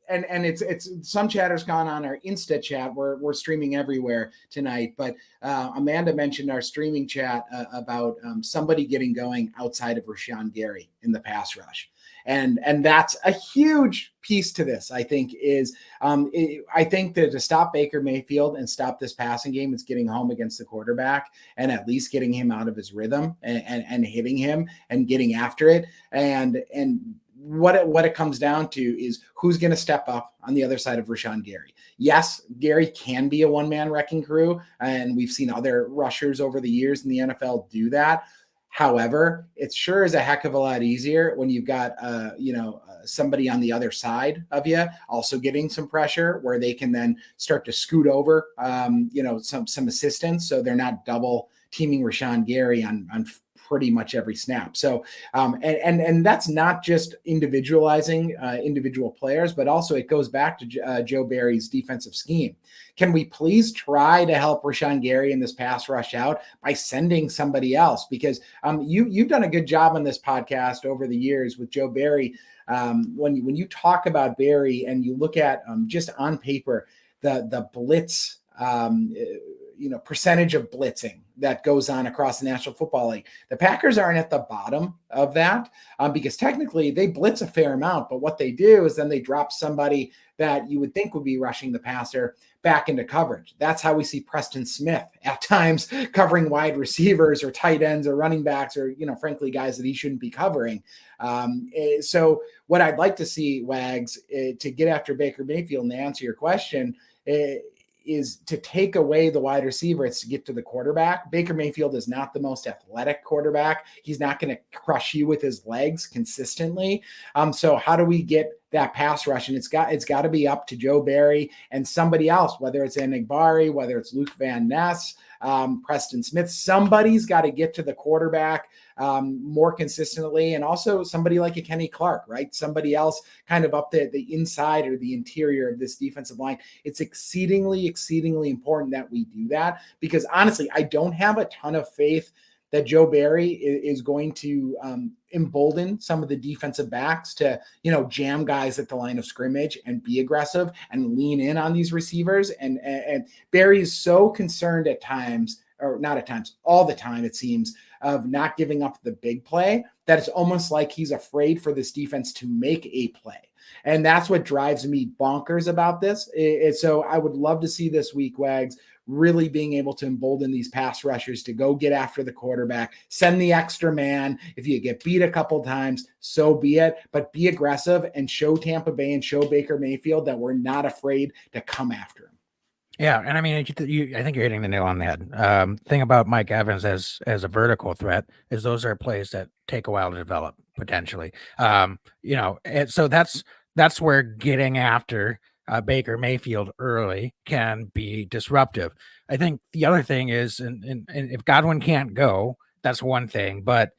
And it's some chatter's gone on our Insta chat. We're streaming everywhere tonight, but Amanda mentioned our streaming chat about somebody getting going outside of Rashawn Gary in the pass rush. And that's a huge piece to this, I think, is I think that to stop Baker Mayfield and stop this passing game, it's getting home against the quarterback and at least getting him out of his rhythm and hitting him and getting after it. And what it comes down to is who's going to step up on the other side of Rashawn Gary. Yes, Gary can be a one-man wrecking crew, and we've seen other rushers over the years in the NFL do that. However, it sure is a heck of a lot easier when you've got, somebody on the other side of you also getting some pressure where they can then start to scoot over, some assistance. So they're not double teaming Rashawn Gary on pretty much every snap. So, and that's not just individualizing individual players, but also it goes back to Joe Barry's defensive scheme. Can we please try to help Rashawn Gary in this pass rush out by sending somebody else? Because you've done a good job on this podcast over the years with Joe Barry. When you talk about Barry and you look at just on paper the blitz, percentage of blitzing that goes on across the National Football League. The Packers aren't at the bottom of that because technically they blitz a fair amount, but what they do is then they drop somebody that you would think would be rushing the passer back into coverage. That's how we see Preston Smith at times covering wide receivers or tight ends or running backs or, frankly, guys that he shouldn't be covering. So what I'd like to see, Wags, to get after Baker Mayfield and to answer your question, is to take away the wide receiver. It's to get to the quarterback. Baker Mayfield is not the most athletic quarterback. He's not going to crush you with his legs consistently. So how do we get that pass rush? And it's got to be up to Joe Barry and somebody else, whether it's Enigbari, whether it's Luke Van Ness, Preston Smith. Somebody's got to get to the quarterback more consistently, and also somebody like a Kenny Clark, right? Somebody else kind of up the inside or the interior of this defensive line. It's exceedingly important that we do that, because honestly, I don't have a ton of faith that Joe Barry is going to embolden some of the defensive backs to, jam guys at the line of scrimmage and be aggressive and lean in on these receivers. And Barry is so concerned at times, or not at times, all the time, it seems, of not giving up the big play, that it's almost like he's afraid for this defense to make a play. And that's what drives me bonkers about this. So I would love to see this week, Wags, really being able to embolden these pass rushers to go get after the quarterback, send the extra man. If you get beat a couple times, so be it, but be aggressive and show Tampa Bay and show Baker Mayfield that we're not afraid to come after him. Yeah, and I mean, I think you're hitting the nail on the head. Thing about Mike Evans as a vertical threat is those are plays that take a while to develop potentially. And so that's where getting after Baker Mayfield early can be disruptive. I think the other thing is, and if Godwin can't go, that's one thing, but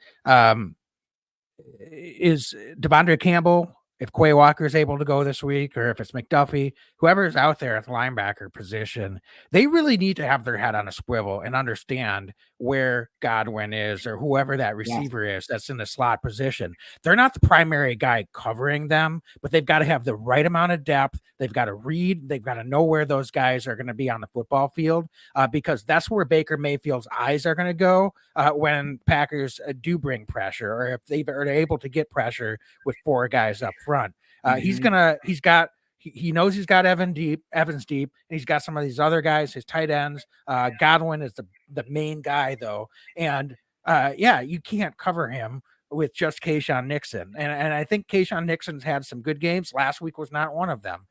is Devondre Campbell, if Quay Walker is able to go this week, or if it's McDuffie, whoever's out there at the linebacker position, they really need to have their head on a swivel and understand where Godwin is, or whoever that receiver is that's in the slot position. They're not the primary guy covering them, but they've got to have the right amount of depth. They've got to read. They've got to know where those guys are going to be on the football field, because that's where Baker Mayfield's eyes are going to go when Packers do bring pressure, or if they are able to get pressure with four guys up front. He knows he's got Evans deep, and he's got some of these other guys, his tight ends. Godwin is the main guy though. And you can't cover him with just Keyshawn Nixon. And I think Keyshawn Nixon's had some good games. Last week was not one of them.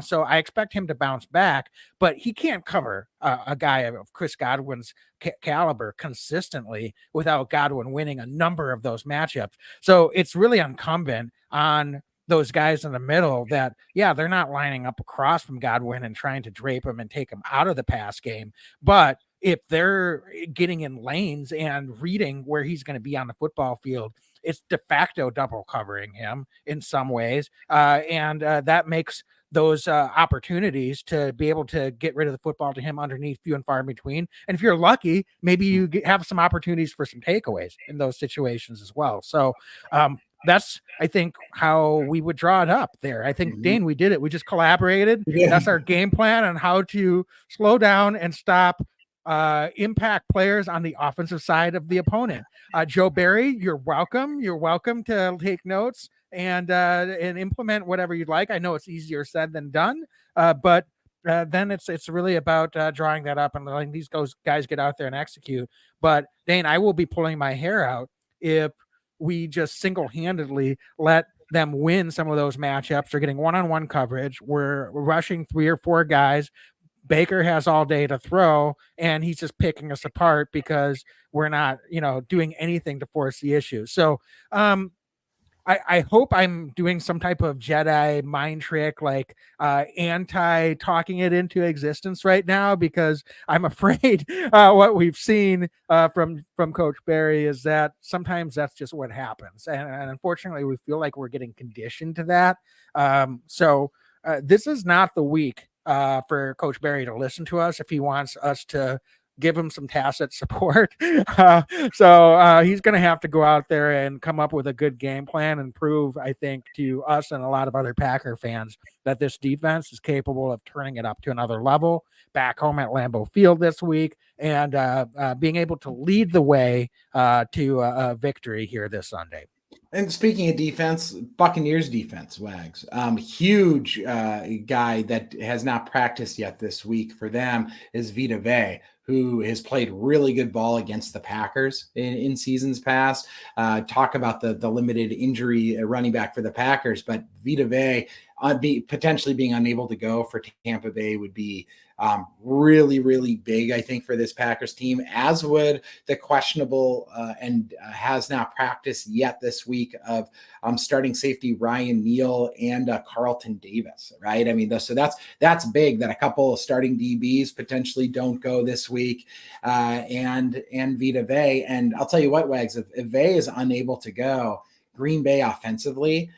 So I expect him to bounce back, but he can't cover a guy of Chris Godwin's caliber consistently without Godwin winning a number of those matchups. So it's really incumbent on those guys in the middle that, they're not lining up across from Godwin and trying to drape him and take him out of the pass game. But if they're getting in lanes and reading where he's going to be on the football field, it's de facto double covering him in some ways. And that makes those opportunities to be able to get rid of the football to him underneath few and far in between. And if you're lucky, maybe you have some opportunities for some takeaways in those situations as well. So that's, I think, how we would draw it up there. I think, Dane, we did it. We just collaborated. Yeah. That's our game plan on how to slow down and stop impact players on the offensive side of the opponent. Joe Barry, you're welcome. You're welcome to take notes and implement whatever you'd like. I know it's easier said than done, but then it's really about drawing that up and letting these guys get out there and execute. But Dane, I will be pulling my hair out if we just single-handedly let them win some of those matchups. They're getting one-on-one coverage. We're rushing 3 or 4 guys, Baker has all day to throw, and he's just picking us apart because we're not, doing anything to force the issue. So, I hope I'm doing some type of Jedi mind trick, like anti talking it into existence right now, because I'm afraid what we've seen from Coach Barry is that sometimes that's just what happens, and unfortunately, we feel like we're getting conditioned to that. So this is not the week for Coach Barry to listen to us if he wants us to give him some tacit support. So he's going to have to go out there and come up with a good game plan and prove, I think, to us and a lot of other Packer fans that this defense is capable of turning it up to another level back home at Lambeau Field this week, and being able to lead the way to a victory here this Sunday. And speaking of defense, Buccaneers defense, Wags, huge guy that has not practiced yet this week for them is Vita Vea, who has played really good ball against the Packers in seasons past. Talk about the limited injury running back for the Packers, but Vita Vea potentially being unable to go for Tampa Bay would be really, really big, I think, for this Packers team, as would the questionable and has not practiced yet this week of starting safety Ryan Neal and Carlton Davis, right? I mean, so that's big that a couple of starting DBs potentially don't go this week, and Vita Vea. And I'll tell you what, Wags, if Vea is unable to go, Green Bay offensively,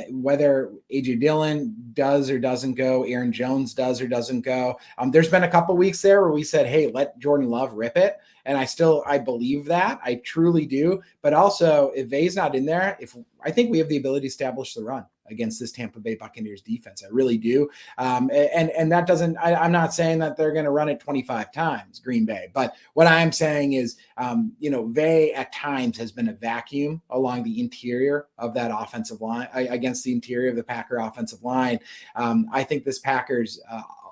whether A.J. Dillon does or doesn't go, Aaron Jones does or doesn't go. There's been a couple weeks there where we said, hey, let Jordan Love rip it. And I believe that. I truly do. But also, if Vea's not in there, I think we have the ability to establish the run against this Tampa Bay Buccaneers defense. I really do. And that doesn't, I'm not saying that they're going to run it 25 times, Green Bay. But what I'm saying is, Vea at times has been a vacuum along the interior of that offensive line, against the interior of the Packer offensive line. I think this Packers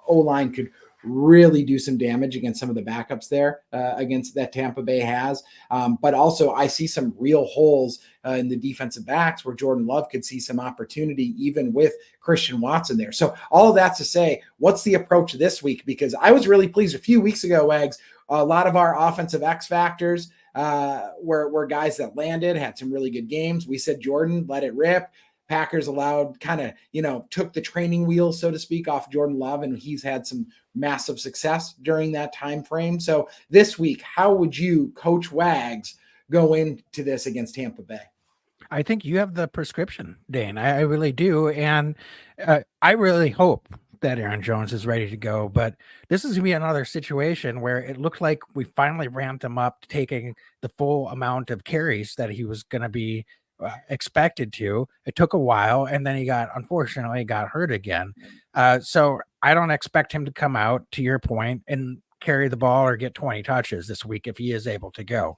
O-line could really do some damage against some of the backups there against that Tampa Bay has. But also I see some real holes in the defensive backs where Jordan Love could see some opportunity even with Christian Watson there. So all of that to say, what's the approach this week? Because I was really pleased a few weeks ago, Wags, a lot of our offensive X factors were guys that landed, had some really good games. We said, Jordan, let it rip. Packers allowed took the training wheels, so to speak, off Jordan Love, and he's had some massive success during that time frame. So this week, how would you, Coach Wags, go into this against Tampa Bay? I think you have the prescription, Dane. I really do. And I really hope that Aaron Jones is ready to go. But this is going to be another situation where it looked like we finally ramped him up to taking the full amount of carries that he was going to be expected to. It took a while, and then he unfortunately got hurt again. So I don't expect him to come out, to your point, and carry the ball or get 20 touches this week if he is able to go.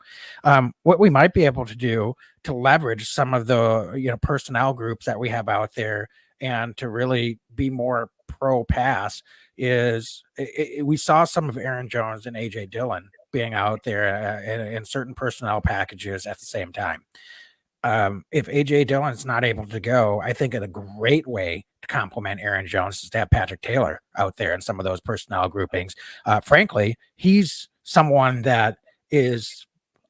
What we might be able to do to leverage some of the personnel groups that we have out there and to really be more pro pass is we saw some of Aaron Jones and A.J. Dillon being out there in certain personnel packages at the same time. If A.J. Dillon's not able to go, I think a great way to complement Aaron Jones is to have Patrick Taylor out there in some of those personnel groupings. Frankly, he's someone that is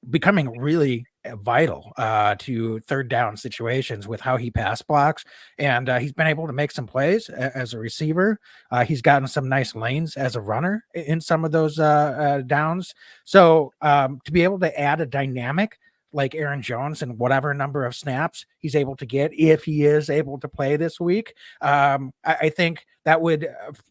becoming really vital to third down situations with how he pass blocks. And he's been able to make some plays as a receiver. He's gotten some nice lanes as a runner in some of those downs. So to be able to add a dynamic like Aaron Jones and whatever number of snaps he's able to get, if he is able to play this week, I think that would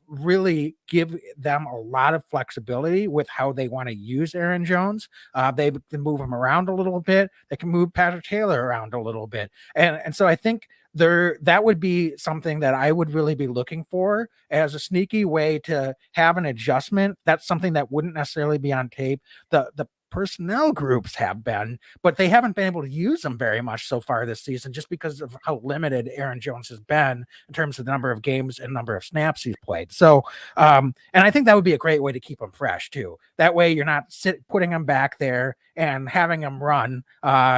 really give them a lot of flexibility with how they want to use Aaron Jones. They can move him around a little bit. They can move Patrick Taylor around a little bit. And so I think that would be something that I would really be looking for as a sneaky way to have an adjustment. That's something that wouldn't necessarily be on tape. The personnel groups have been, but they haven't been able to use them very much so far this season just because of how limited Aaron Jones has been in terms of the number of games and number of snaps he's played. So, and I think that would be a great way to keep him fresh too. That way you're not putting him back there and having him run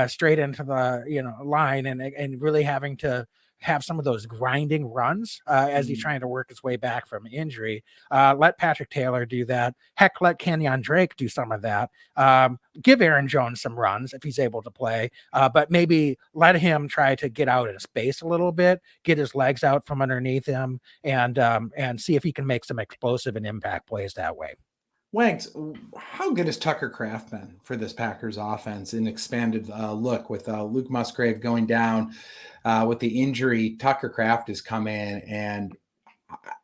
straight into the line and really having to have some of those grinding runs as he's trying to work his way back from injury. Let Patrick Taylor do that. Heck, let Kenyon Drake do some of that. Give Aaron Jones some runs if he's able to play, but maybe let him try to get out of space a little bit, get his legs out from underneath him, and see if he can make some explosive and impact plays that way. Wags, how good has Tucker Kraft been for this Packers offense in expanded look with Luke Musgrave going down with the injury? Tucker Kraft has come in, and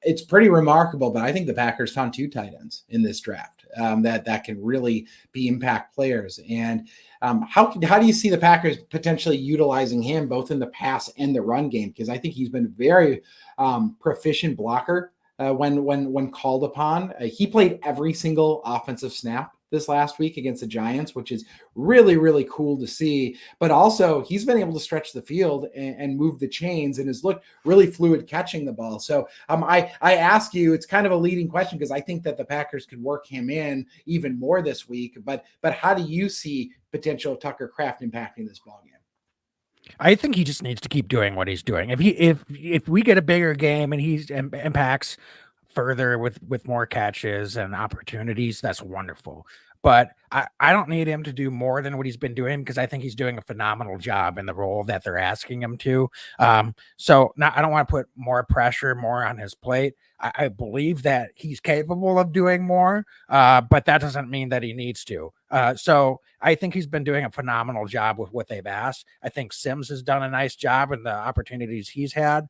it's pretty remarkable, but I think the Packers found 2 tight ends in this draft that can really be impact players. And how do you see the Packers potentially utilizing him both in the pass and the run game? Because I think he's been a very proficient blocker when called upon. He played every single offensive snap this last week against the Giants, which is really, really cool to see. But also he's been able to stretch the field and move the chains and has looked really fluid catching the ball. So I ask you, it's kind of a leading question because I think that the Packers could work him in even more this week. But how do you see potential Tucker Kraft impacting this ball game? I think he just needs to keep doing what he's doing. If we get a bigger game and he impacts further with more catches and opportunities, that's wonderful. But I don't need him to do more than what he's been doing because I think he's doing a phenomenal job in the role that they're asking him to. So now I don't want to put more pressure more on his plate. I believe that he's capable of doing more, but that doesn't mean that he needs to. So I think he's been doing a phenomenal job with what they've asked. I think Sims has done a nice job in the opportunities he's had.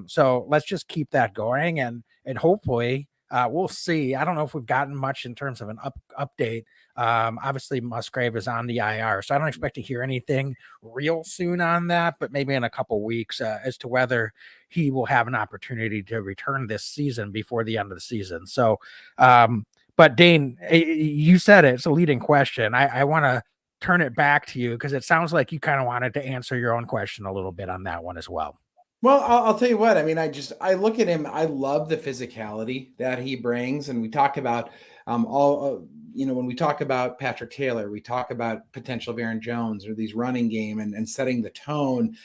So let's just keep that going and hopefully we'll see. I don't know if we've gotten much in terms of an update. Obviously Musgrave is on the IR, so I don't expect to hear anything real soon on that, but maybe in a couple weeks as to whether he will have an opportunity to return this season before the end of the season. So, but Dane, you said it's a leading question. I want to turn it back to you because it sounds like you kind of wanted to answer your own question a little bit on that one as well. Well, I'll tell you what. I mean, I look at him. I love the physicality that he brings, and we talk about when we talk about Patrick Taylor, we talk about potential of Aaron Jones or these running game and setting the tone.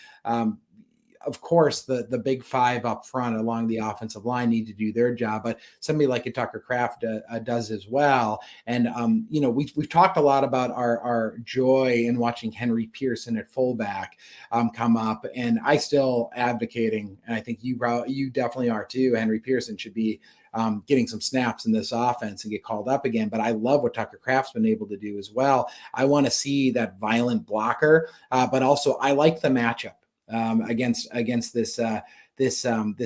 Of course, the big 5 up front along the offensive line need to do their job, but somebody like a Tucker Kraft does as well. And we've talked a lot about our joy in watching Henry Pearson at fullback come up, and I still advocating, and I think you definitely are too. Henry Pearson should be getting some snaps in this offense and get called up again. But I love what Tucker Kraft's been able to do as well. I want to see that violent blocker, but also I like the matchup against this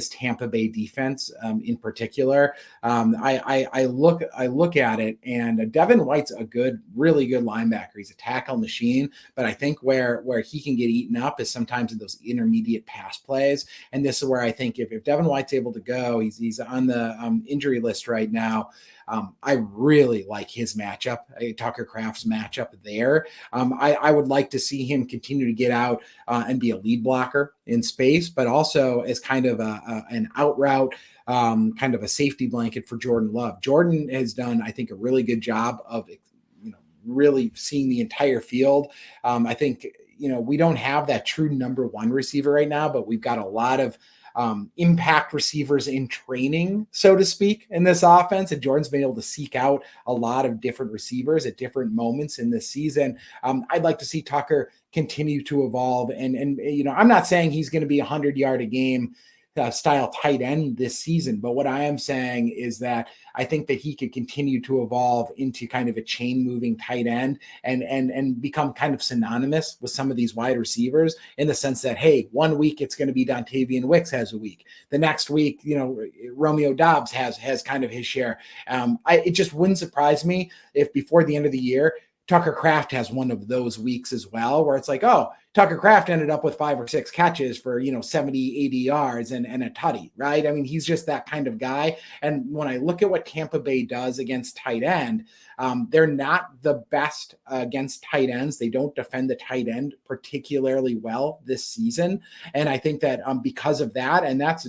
Tampa Bay defense in particular. I look at it, and Devin White's a really good linebacker. He's a tackle machine, but I think where he can get eaten up is sometimes in those intermediate pass plays. And this is where I think if Devin White's able to go, he's on the injury list right now. I really like his matchup, Tucker Kraft's matchup there. I would like to see him continue to get out and be a lead blocker in space, but also as kind of an out route, kind of a safety blanket for Jordan Love. Jordan has done, I think, a really good job of really seeing the entire field. I think we don't have that true number 1 receiver right now, but we've got a lot of impact receivers in training, so to speak, in this offense. And Jordan's been able to seek out a lot of different receivers at different moments in this season. I'd like to see Tucker continue to evolve. And I'm not saying he's going to be 100-yard a game style tight end this season. But what I am saying is that I think that he could continue to evolve into kind of a chain moving tight end and become kind of synonymous with some of these wide receivers in the sense that, hey, 1 week it's going to be Dontavian Wicks has a week. The next week, Romeo Doubs has kind of his share. It just wouldn't surprise me if before the end of the year, Tucker Kraft has one of those weeks as well, where it's like, oh, Tucker Kraft ended up with 5 or 6 catches for, 70, 80 yards and a tutty, right? I mean, he's just that kind of guy. And when I look at what Tampa Bay does against tight end, they're not the best against tight ends. They don't defend the tight end particularly well this season. And I think that because of that, and that's,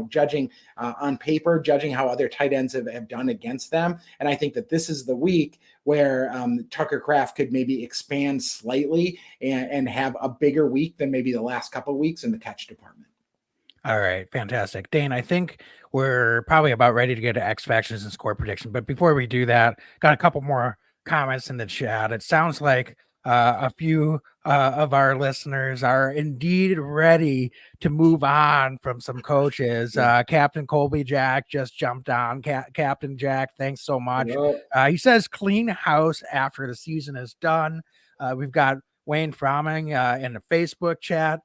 judging on paper, judging how other tight ends have done against them. And I think that this is the week where Tucker Kraft could maybe expand slightly and have a bigger week than maybe the last couple of weeks in the catch department. All right, fantastic. Dane, I think we're probably about ready to get to X Factors and score prediction. But before we do that, got a couple more comments in the chat. It sounds like a few of our listeners are indeed ready to move on from some coaches. Captain Colby Jack just jumped on. Captain Jack, thanks so much. He says clean house after the season is done. We've got Wayne Fromming in the Facebook chat.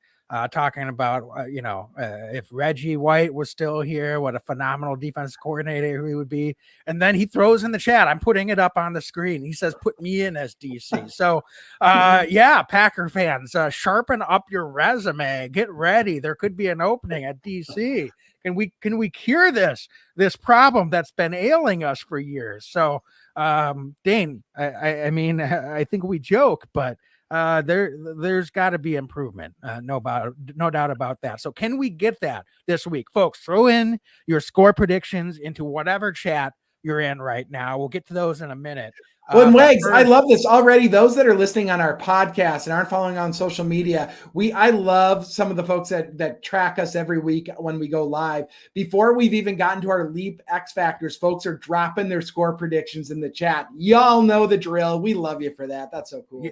Talking about, if Reggie White was still here, what a phenomenal defense coordinator he would be. And then he throws in the chat, I'm putting it up on the screen. He says, put me in as DC. So, yeah, Packer fans, sharpen up your resume. Get ready. There could be an opening at DC. Can we cure this problem that's been ailing us for years? So, Dane, I mean, I think we joke, but there's got to be improvement, no doubt about that. So can we get that this week, folks? Throw in your score predictions into whatever chat you're in right now. We'll get to those in a minute. Well, Wags, I love this already. Those that are listening on our podcast and aren't following on social media, I love some of the folks that track us every week when we go live. Before we've even gotten to our Leap X Factors, folks are dropping their score predictions in the chat. Y'all know the drill. We love you for that. That's so cool. Yeah,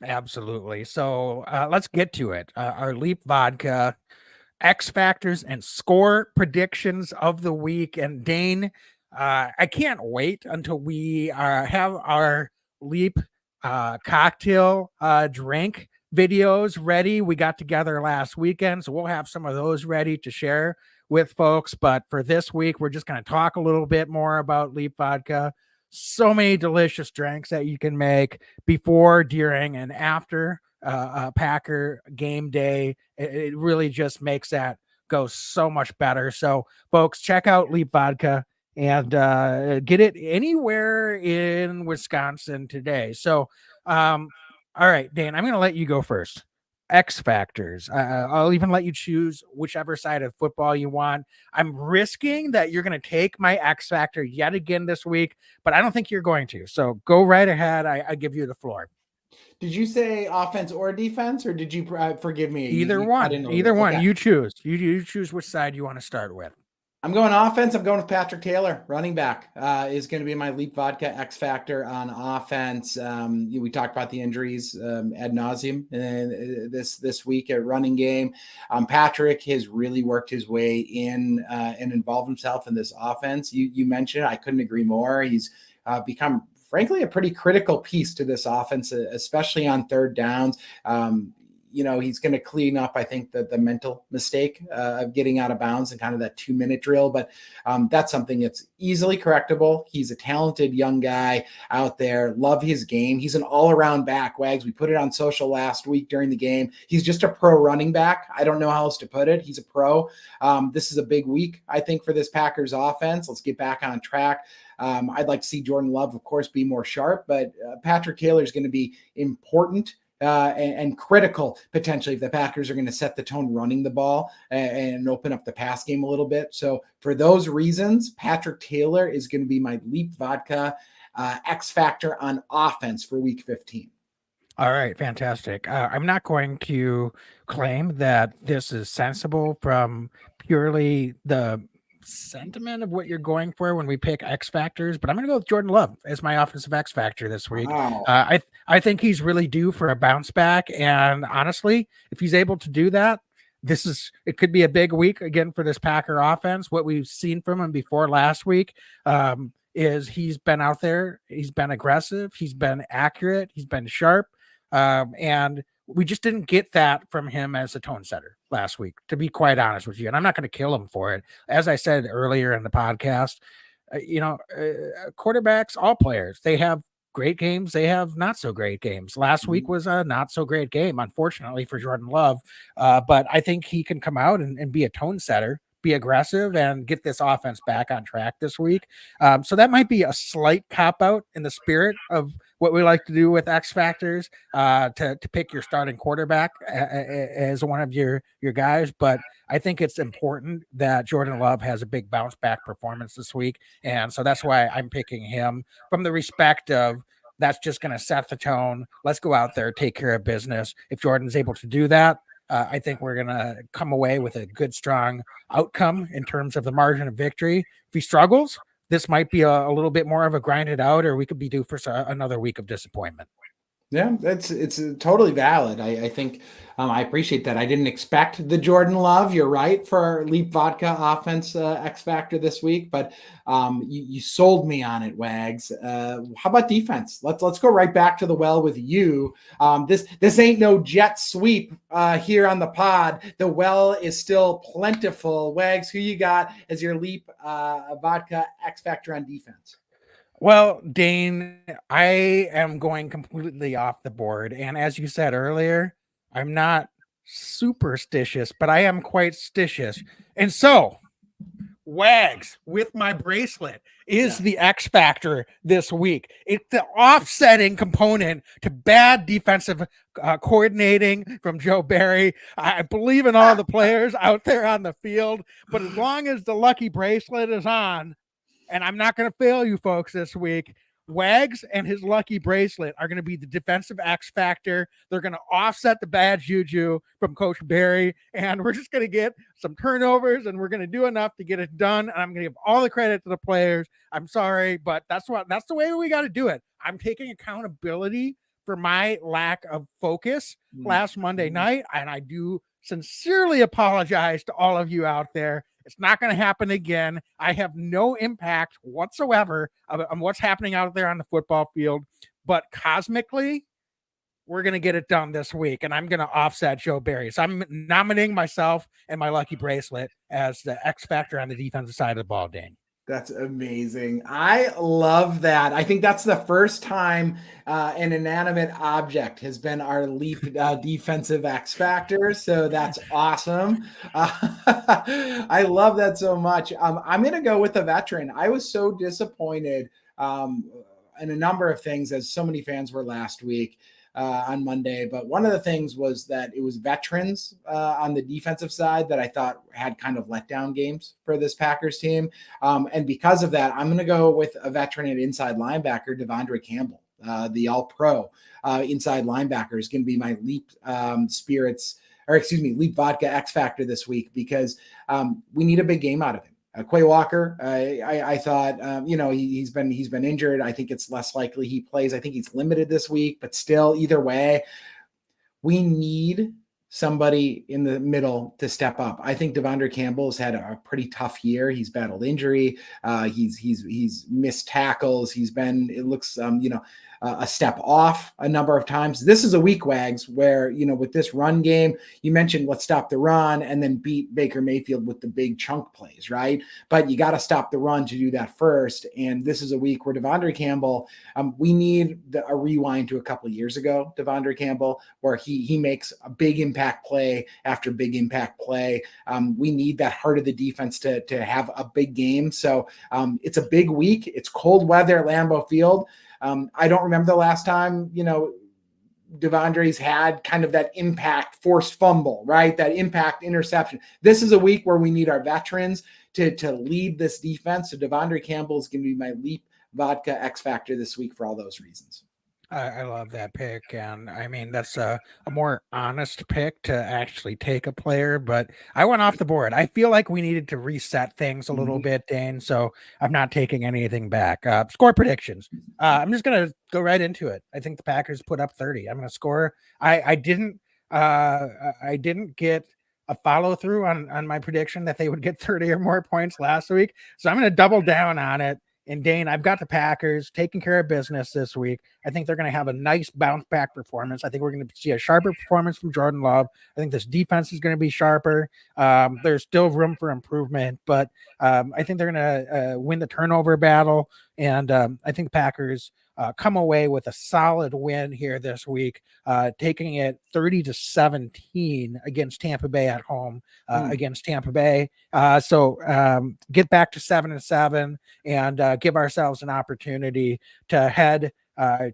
absolutely. So let's get to it. Our Leap Vodka X Factors and score predictions of the week. And Dane, I can't wait until we have our Leap cocktail drink videos ready. We got together last weekend, so we'll have some of those ready to share with folks. But for this week, we're just going to talk a little bit more about Leap Vodka. So many delicious drinks that you can make before, during, and after Packer game day. It really just makes that go so much better. So, folks, check out Leap Vodka and get it anywhere in Wisconsin today. So, all right, Dan, I'm going to let you go first. X Factors. I'll even let you choose whichever side of football you want. I'm risking that you're going to take my X Factor yet again this week, but I don't think you're going to. So go right ahead. I give you the floor. Did you say offense or defense, or did you forgive me? Either one. Either one. Okay. You choose. You choose which side you want to start with. I'm going offense. I'm going with Patrick Taylor, running back, is going to be my Leap Vodka X Factor on offense. We talked about the injuries ad nauseum this week at running game. Patrick has really worked his way in and involved himself in this offense. You mentioned, I couldn't agree more. He's become, frankly, a pretty critical piece to this offense, especially on third downs. He's going to clean up, I think, the mental mistake of getting out of bounds and kind of that 2-minute drill. But that's something that's easily correctable. He's a talented young guy out there. Love his game. He's an all-around back, Wags. We put it on social last week during the game. He's just a pro running back. I don't know how else to put it. He's a pro. This is a big week, I think, for this Packers offense. Let's get back on track. I'd like to see Jordan Love, of course, be more sharp, but Patrick Taylor is going to be important and critical potentially if the Packers are going to set the tone running the ball and open up the pass game a little bit. So for those reasons, Patrick Taylor is going to be my Leap Vodka X Factor on offense for week 15. All right, fantastic. I'm not going to claim that this is sensible from purely the sentiment of what you're going for when we pick X Factors, but I'm going to go with Jordan Love as my offensive X Factor this week. Wow. I think he's really due for a bounce back, and honestly, if he's able to do that, it could be a big week again for this Packer offense. What we've seen from him before last week is he's been out there, he's been aggressive, he's been accurate, he's been sharp, and we just didn't get that from him as a tone setter last week, to be quite honest with you. And I'm not going to kill him for it. As I said earlier in the podcast, quarterbacks, all players, they have great games. They have not so great games. Last week was a not so great game, unfortunately, for Jordan Love. But I think he can come out and be a tone setter, be aggressive, and get this offense back on track this week. So that might be a slight cop out in the spirit of what we like to do with X Factors, to pick your starting quarterback as one of your guys. But I think it's important that Jordan Love has a big bounce back performance this week. And so that's why I'm picking him, from the respect of that's just going to set the tone. Let's go out there, take care of business. If Jordan's able to do that, I think we're going to come away with a good, strong outcome in terms of the margin of victory. If he struggles, this might be a little bit more of a grinded out, or we could be due for another week of disappointment. Yeah, it's totally valid. I think I appreciate that. I didn't expect the Jordan Love. You're right for Leap Vodka offense X factor this week, but you sold me on it, Wags. How about defense? Let's go right back to the well with you. This ain't no jet sweep here on the pod. The well is still plentiful. Wags, who you got as your Leap Vodka X factor on defense? Well, Dane, I am going completely off the board. And as you said earlier, I'm not superstitious, but I am quite stitious. And so, Wags with my bracelet is the X factor this week. It's the offsetting component to bad defensive coordinating from Joe Barry. I believe in all the players out there on the field, but as long as the lucky bracelet is on, and I'm not going to fail you folks this week, Wags and his lucky bracelet are going to be the defensive X factor. They're going to offset the bad juju from Coach Barry, and we're just going to get some turnovers, and we're going to do enough to get it done. And I'm going to give all the credit to the players. I'm sorry, but that's the way we got to do it. I'm taking accountability for my lack of focus last Monday night, and I do sincerely apologize to all of you out there. It's not going to happen again. I have no impact whatsoever on what's happening out there on the football field, but cosmically, we're going to get it done this week, and I'm going to offset Joe Barry. So I'm nominating myself and my lucky bracelet as the X factor on the defensive side of the ball, Dane. That's amazing. I love that. I think that's the first time an inanimate object has been our Leap defensive X factor. So that's awesome. I love that so much. I'm going to go with a veteran. I was so disappointed in a number of things, as so many fans were last week. On Monday, but one of the things was that it was veterans on the defensive side that I thought had kind of letdown games for this Packers team. And because of that, I'm going to go with a veteran at inside linebacker, Devondre Campbell, the all-pro inside linebacker is going to be my Leap Leap Vodka X Factor this week, because we need a big game out of him. Quay Walker, I thought, he's been injured. I think it's less likely he plays. I think he's limited this week, but still, either way, we need somebody in the middle to step up. I think Devondre Campbell has had a pretty tough year. He's battled injury. He's missed tackles. He's been, it looks, a step off a number of times. This is a week, Wags, where, with this run game, you mentioned let's stop the run and then beat Baker Mayfield with the big chunk plays, right? But you got to stop the run to do that first. And this is a week where Devondre Campbell, we need a rewind to a couple of years ago, Devondre Campbell, where he makes a big impact play after big impact play. We need that heart of the defense to have a big game. So it's a big week. It's cold weather at Lambeau Field. I don't remember the last time, Devondre's had kind of that impact forced fumble, right? That impact interception. This is a week where we need our veterans to lead this defense. So Devondre Campbell is going to be my Leap Vodka X Factor this week for all those reasons. I love that pick, and I mean that's a more honest pick to actually take a player, but I went off the board. I feel like we needed to reset things a little bit, Dane, so I'm not taking anything back. Score predictions. I'm just going to go right into it. I think the Packers put up 30. I'm going to score. I didn't get a follow through on my prediction that they would get 30 or more points last week, so I'm going to double down on it. And Dane, I've got the Packers taking care of business this week. I think they're going to have a nice bounce back performance. I think we're going to see a sharper performance from Jordan Love. I think this defense is going to be sharper. There's still room for improvement, but I think they're going to win the turnover battle. And I think the Packers come away with a solid win here this week, taking it 30-17 against Tampa Bay at home against Tampa Bay. So get back to 7-7 and give ourselves an opportunity to head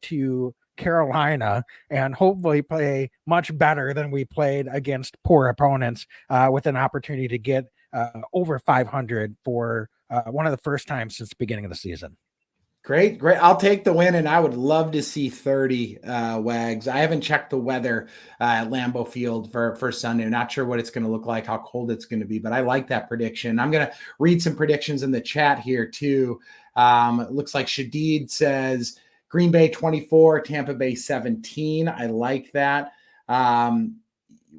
to Carolina and hopefully play much better than we played against poor opponents, with an opportunity to get over 500 for one of the first times since the beginning of the season. Great. I'll take the win, and I would love to see 30 Wags. I haven't checked the weather at Lambeau Field for Sunday. I'm not sure what it's going to look like, how cold it's going to be, but I like that prediction. I'm going to read some predictions in the chat here too. It looks like Shadid says Green Bay 24, Tampa Bay 17. I like that.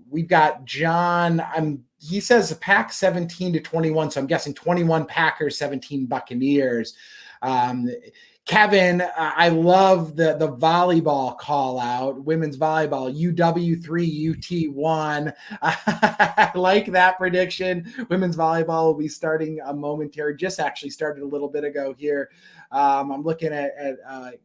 We've got John. He says the Pack 17-21. So I'm guessing 21 Packers, 17 Buccaneers. Kevin, I love the volleyball call out, women's volleyball, UW3, UT1. I like that prediction. Women's volleyball will be starting just actually started a little bit ago here. I'm looking at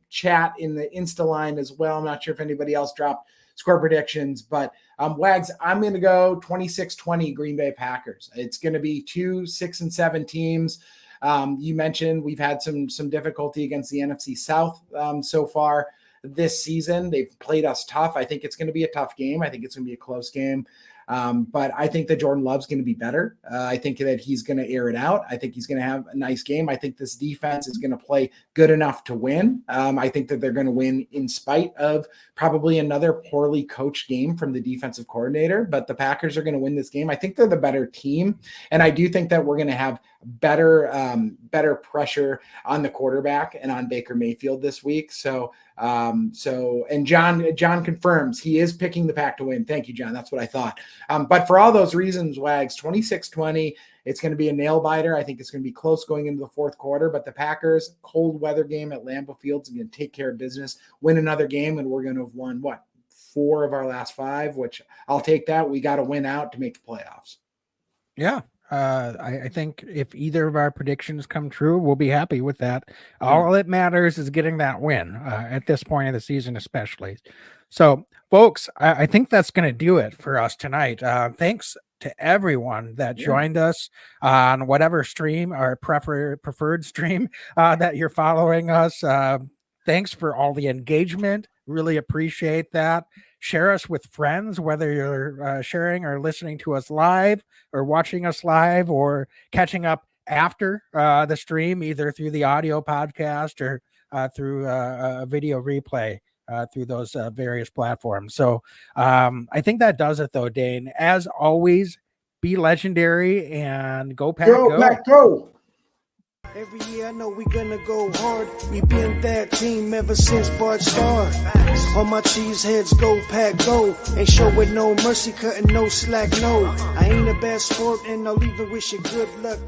chat in the Insta line as well. I'm not sure if anybody else dropped score predictions, but Wags, I'm going to go 26-20 Green Bay Packers. It's going to be 2 6-7 teams. You mentioned we've had some difficulty against the NFC South so far this season. They've played us tough. I think it's going to be a tough game. I think it's going to be a close game. But I think that Jordan Love's going to be better. I think that he's going to air it out. I think he's going to have a nice game. I think this defense is going to play good enough to win. I think that they're going to win in spite of probably another poorly coached game from the defensive coordinator, but the Packers are going to win this game. I think they're the better team. And I do think that we're going to have better pressure on the quarterback and on Baker Mayfield this week. And John confirms he is picking the Pack to win. Thank you, John. That's what I thought. But for all those reasons, Wags, 26-20, it's going to be a nail biter. I think it's going to be close going into the fourth quarter, but the Packers, cold weather game at Lambeau Field, is going to take care of business, win another game, and we're going to have won 4 of our last 5, which I'll take that. We got to win out to make the playoffs. Yeah. I think if either of our predictions come true, we'll be happy with that. All that matters is getting that win at this point of the season, especially. So, folks, I think that's going to do it for us tonight. Thanks to everyone that joined us on whatever stream or preferred stream that you're following us. Thanks for all the engagement. Really appreciate that. Share us with friends, whether you're sharing or listening to us live or watching us live or catching up after the stream, either through the audio podcast or through a video replay through those various platforms. So I think that does it, though, Dane. As always, be legendary and go Pack, go. Pack, go. Every year I know we gonna go hard. We been that team ever since Bart started. All my cheese heads go Pack go. Ain't show with no mercy, cutting no slack, no. I ain't a bad sport and I'll even wish you good luck.